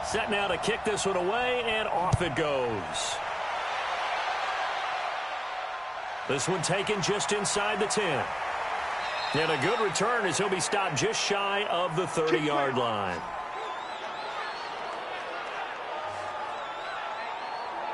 Set now to kick this one away, and off it goes. This one taken just inside the 10. And a good return as he'll be stopped just shy of the 30-yard line.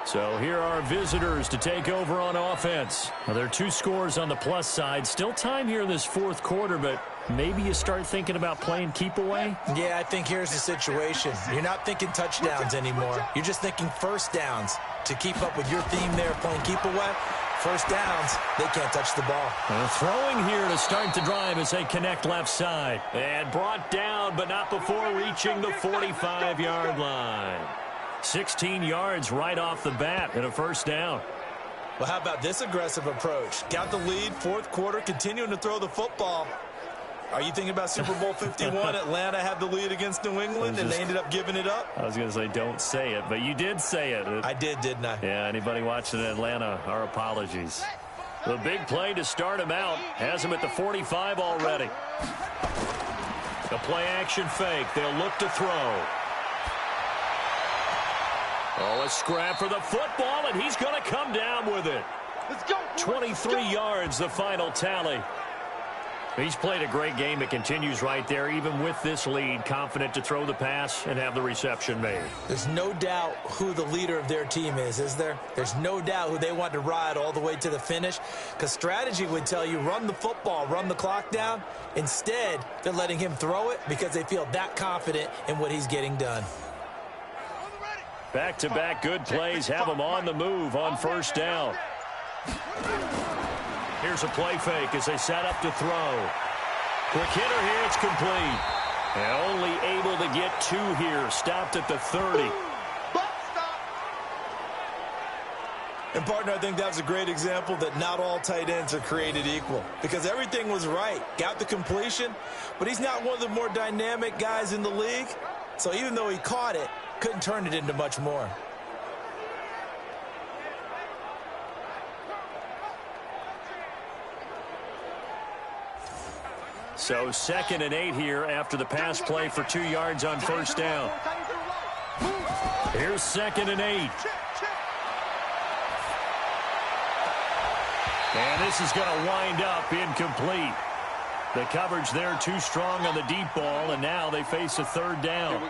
So here are visitors to take over on offense. Now, there are 2 scores on the plus side. Still time here in this fourth quarter, but maybe you start thinking about playing keep away? Yeah, I think here's the situation. You're not thinking touchdowns anymore. You're just thinking first downs. To keep up with your theme there, playing keep away, first downs, they can't touch the ball. Throwing here to start the drive as they connect left side. And brought down, but not before reaching the 45-yard line. 16 yards right off the bat and a first down. Well, how about this aggressive approach? Got the lead, fourth quarter, continuing to throw the football. Are you thinking about Super Bowl 51? Atlanta had the lead against New England, and they ended up giving it up? I was going to say don't say it, but you did say it. I did, didn't I? Yeah, anybody watching in Atlanta, our apologies. The big play to start him out has him at the 45 already. The play-action fake. They'll look to throw. Oh, a scrap for the football, and he's going to come down with it. Let's go. 23 yards, the final tally. He's played a great game. It continues right there, even with this lead, confident to throw the pass and have the reception made. There's no doubt who the leader of their team is there? There's no doubt who they want to ride all the way to the finish, because strategy would tell you run the football, run the clock down. Instead, they're letting him throw it because they feel that confident in what he's getting done. Back-to-back good plays have them on the move on first down. Here's a play fake as they set up to throw. Quick hitter here, it's complete. And only able to get 2 here, stopped at the 30. And, partner, I think that was a great example that not all tight ends are created equal, because everything was right. Got the completion, but he's not one of the more dynamic guys in the league. So even though he caught it, couldn't turn it into much more. So 2nd and 8 here after the pass play for 2 yards on first down. Here's 2nd and 8. And this is going to wind up incomplete. The coverage there too strong on the deep ball, and now they face a 3rd down.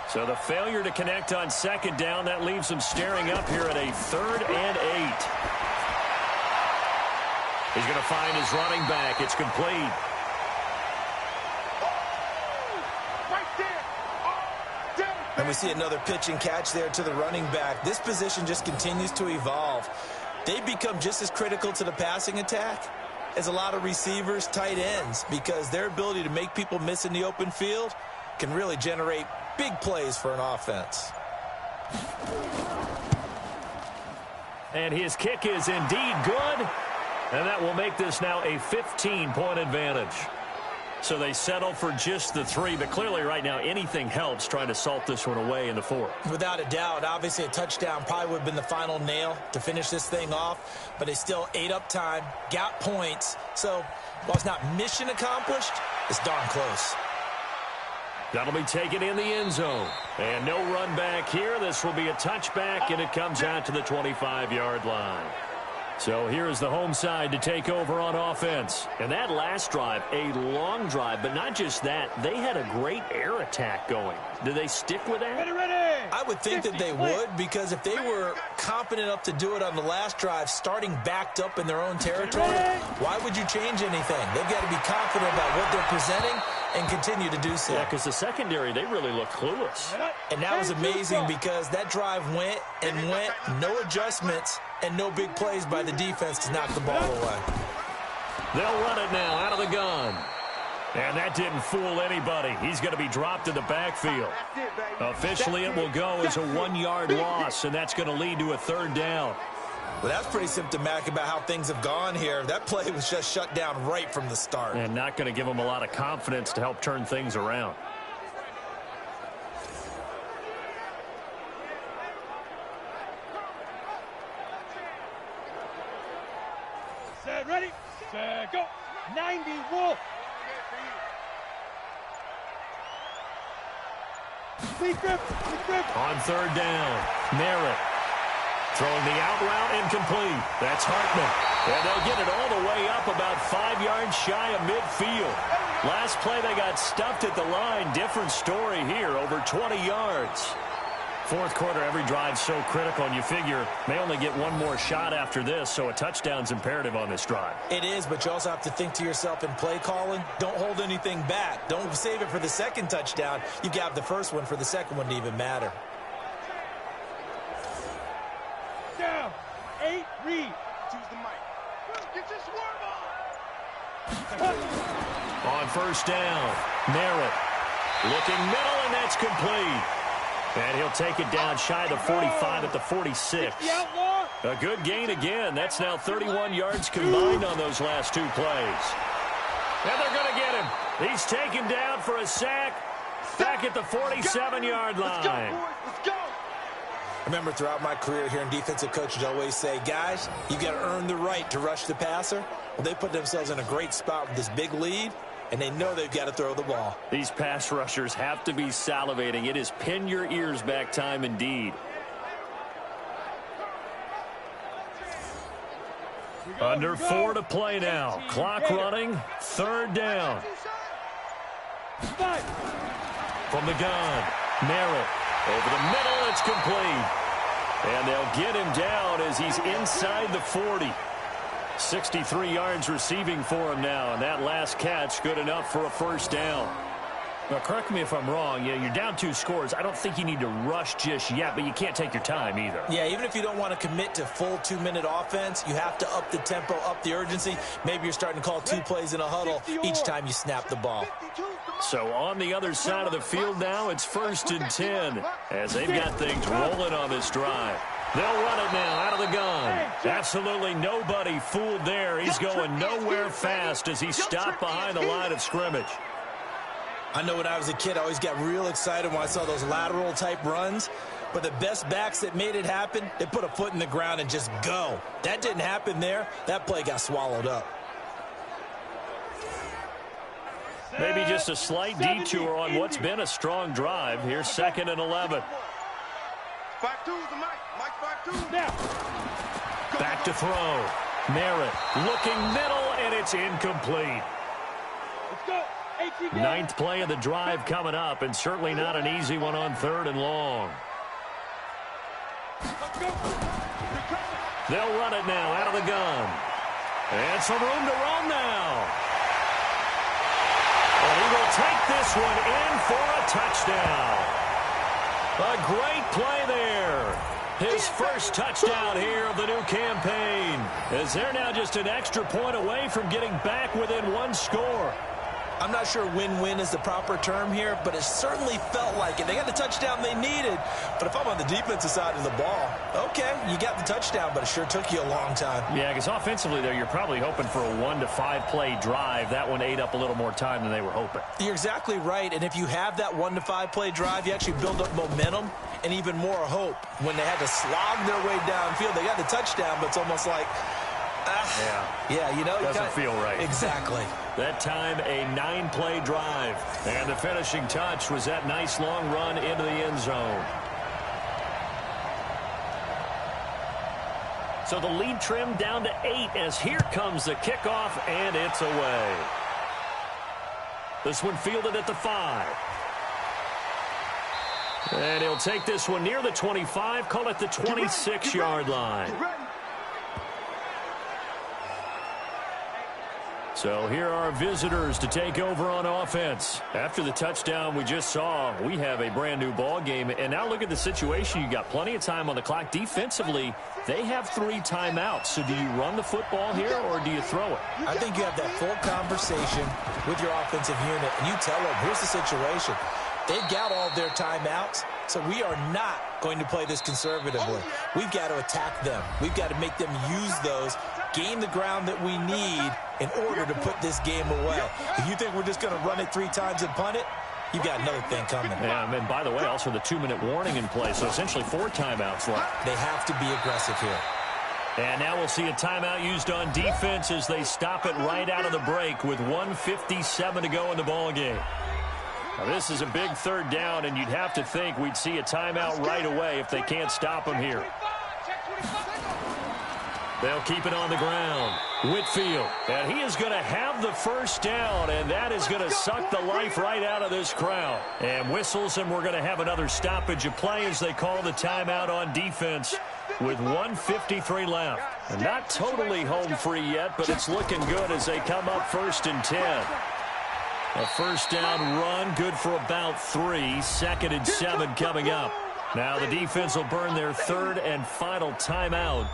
So the failure to connect on 2nd down, that leaves them staring up here at a 3rd and 8. He's going to find his running back. It's complete. And we see another pitch and catch there to the running back. This position just continues to evolve. They become just as critical to the passing attack as a lot of receivers, tight ends, because their ability to make people miss in the open field can really generate big plays for an offense. And his kick is indeed good, and that will make this now a 15-point advantage. So they settle for just the 3, but clearly right now anything helps trying to salt this one away in the 4th. Without a doubt, obviously a touchdown probably would have been the final nail to finish this thing off, but they still ate up time, got points. So while it's not mission accomplished, it's darn close. That'll be taken in the end zone. And no run back here. This will be a touchback, and it comes out to the 25-yard line. So here is the home side to take over on offense. And that last drive, a long drive, but not just that. They had a great air attack going. Do they stick with that? I would think that they would, because if they were confident enough to do it on the last drive, starting backed up in their own territory, why would you change anything? They've got to be confident about what they're presenting and continue to do so. Yeah, because the secondary, they really look clueless. And that was amazing because that drive went and went, no adjustments, and no big plays by the defense to knock the ball away. They'll run it now out of the gun. And that didn't fool anybody. He's going to be dropped in the backfield. Officially, it will go as a 1-yard loss, and that's going to lead to a 3rd down. Well, that's pretty symptomatic about how things have gone here. That play was just shut down right from the start. And not going to give them a lot of confidence to help turn things around. Set, ready, set, go. 90, Wolf. On 3rd down, Merritt throwing the out route incomplete. That's Hartman. And they'll get it all the way up about 5 yards shy of midfield. Last play, they got stuffed at the line. Different story here, over 20 yards. Fourth quarter, every drive so critical, and you figure may only get one more shot after this, so a touchdown's imperative on this drive. It is, but you also have to think to yourself in play calling, don't hold anything back. Don't save it for the second touchdown. You got the first one for the second one to even matter. Down. 8, read. Choose the mic. Get your swerve on. On first down, Merritt looking middle, and that's complete. And he'll take it down shy of the 45 at the 46. A good gain again. That's now 31 yards combined on those last 2 plays. And they're going to get him. He's taken down for a sack back at the 47-yard line. Let's go, boys. Let's go. I remember throughout my career hearing defensive coaches always say, guys, you got to earn the right to rush the passer. Well, they put themselves in a great spot with this big lead, and they know they've got to throw the ball. These pass rushers have to be salivating. It is pin your ears back time indeed. Under 4 to play now. Clock running. Third down. From the gun, Merritt. Over the middle, it's complete. And they'll get him down as he's inside the 40. 63 yards receiving for him now, and that last catch good enough for a first down. Now, correct me if I'm wrong. Yeah, you're down 2 scores. I don't think you need to rush just yet, but you can't take your time either. Yeah, even if you don't want to commit to full 2-minute offense, you have to up the tempo, up the urgency. Maybe you're starting to call 2 plays in a huddle each time you snap the ball. So on the other side of the field now, it's 1st and 10 as they've got things rolling on this drive. They'll run it now out of the gun. Absolutely nobody fooled there. He's going nowhere fast as he stopped behind the line of scrimmage. I know when I was a kid, I always got real excited when I saw those lateral-type runs. But the best backs that made it happen, they put a foot in the ground and just go. That didn't happen there. That play got swallowed up. Maybe just a slight detour on what's been a strong drive. Here's 2nd and 11. 5-2 the mic. Mike 5-2 now. Back to throw. Merritt looking middle, and it's incomplete. Let's go. 9th play of the drive coming up, and certainly not an easy one on 3rd and long. They'll run it now out of the gun. And some room to run now. And he will take this one in for a touchdown. A great play there. His first touchdown here of the new campaign, as they're now just an extra point away from getting back within 1 score. I'm not sure win-win is the proper term here, but it certainly felt like it. They got the touchdown they needed, but if I'm on the defensive side of the ball, okay, you got the touchdown, but it sure took you a long time. Yeah, because offensively there, you're probably hoping for a 1 to 5 play drive. That one ate up a little more time than they were hoping. You're exactly right, and if you have that 1 to 5 play drive, you actually build up momentum and even more hope. When they had to slog their way downfield, they got the touchdown, but it's almost like, yeah, you know, doesn't feel right. Exactly. That time, a 9-play drive. And the finishing touch was that nice long run into the end zone. So the lead trimmed down to 8 as here comes the kickoff, and it's away. This one fielded at the 5. And he'll take this one near the 25, call it the 26-yard line. So here are visitors to take over on offense. After the touchdown we just saw, we have a brand new ball game. And now look at the situation. You got plenty of time on the clock. Defensively, they have 3 timeouts. So do you run the football here or do you throw it? I think you have that full conversation with your offensive unit, and you tell them, here's the situation. They've got all of their timeouts, so we are not going to play this conservatively. We've got to attack them. We've got to make them use those, gain the ground that we need in order to put this game away. If you think we're just going to run it 3 times and punt it, you've got another thing coming. Yeah, and by the way, also the 2-minute warning in play, so essentially 4 timeouts left. They have to be aggressive here. And now we'll see a timeout used on defense as they stop it right out of the break with 1:57 to go in the ball game. Now, this is a big 3rd down, and you'd have to think we'd see a timeout right away if they can't stop them here. They'll keep it on the ground. Whitfield, and he is going to have the first down, and that is going to suck the life right out of this crowd. And whistles, and we're going to have another stoppage of play as they call the timeout on defense with 1:53 left. And not totally home free yet, but it's looking good as they come up 1st and 10. A first down run, good for about 3. 2nd and 7 coming up. Now the defense will burn their 3rd and final timeout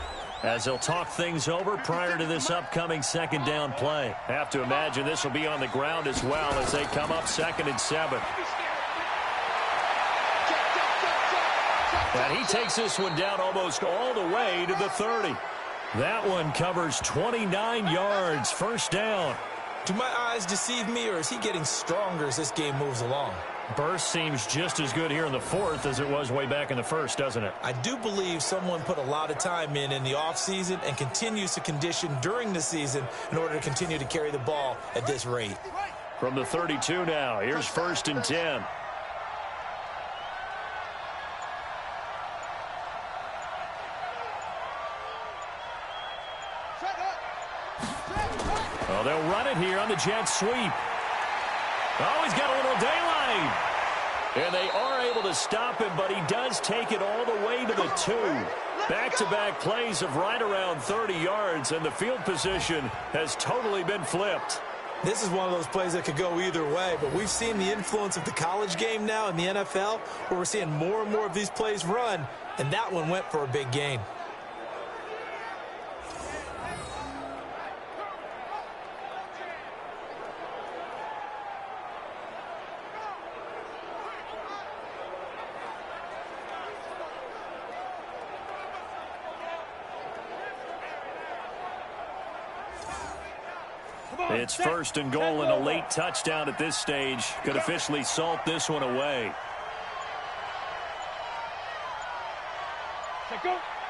as they'll talk things over prior to this upcoming 2nd down play. Have to imagine this will be on the ground as well as they come up 2nd and 7. And he takes this one down almost all the way to the 30. That one covers 29 yards. First down. Do my eyes deceive me, or is he getting stronger as this game moves along? Burst seems just as good here in the 4th as it was way back in the 1st, doesn't it? I do believe someone put a lot of time in the offseason and continues to condition during the season in order to continue to carry the ball at this rate. From the 32 now, here's 1st and 10. Well, they'll run it here on the jet sweep. Oh, he's got a little daylight. And they are able to stop him, but he does take it all the way to the 2. Back-to-back plays of right around 30 yards, and the field position has totally been flipped. This is one of those plays that could go either way, but we've seen the influence of the college game now in the NFL, where we're seeing more and more of these plays run, and that one went for a big gain. It's 1st and goal, and a late touchdown at this stage could officially salt this one away.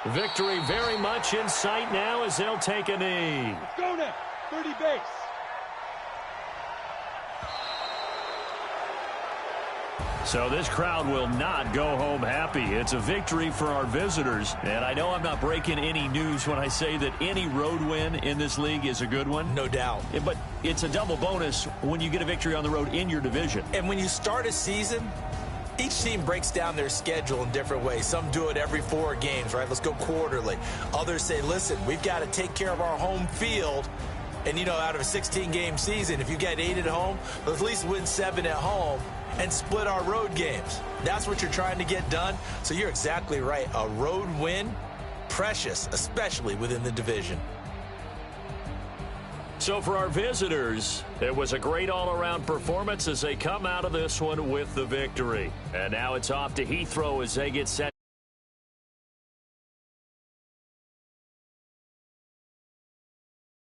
Victory very much in sight now as they'll take a knee. Let's go now. 30 base. So this crowd will not go home happy. It's a victory for our visitors. And I know I'm not breaking any news when I say that any road win in this league is a good one. No doubt. But it's a double bonus when you get a victory on the road in your division. And when you start a season, each team breaks down their schedule in different ways. Some do it every 4 games, right? Let's go quarterly. Others say, listen, we've got to take care of our home field. And, you know, out of a 16-game season, if you get 8 at home, let's at least win 7 at home and split our road games. That's what you're trying to get done. So you're exactly right. A road win, precious, especially within the division. So for our visitors, it was a great all-around performance as they come out of this one with the victory. And now it's off to Heathrow as they get set.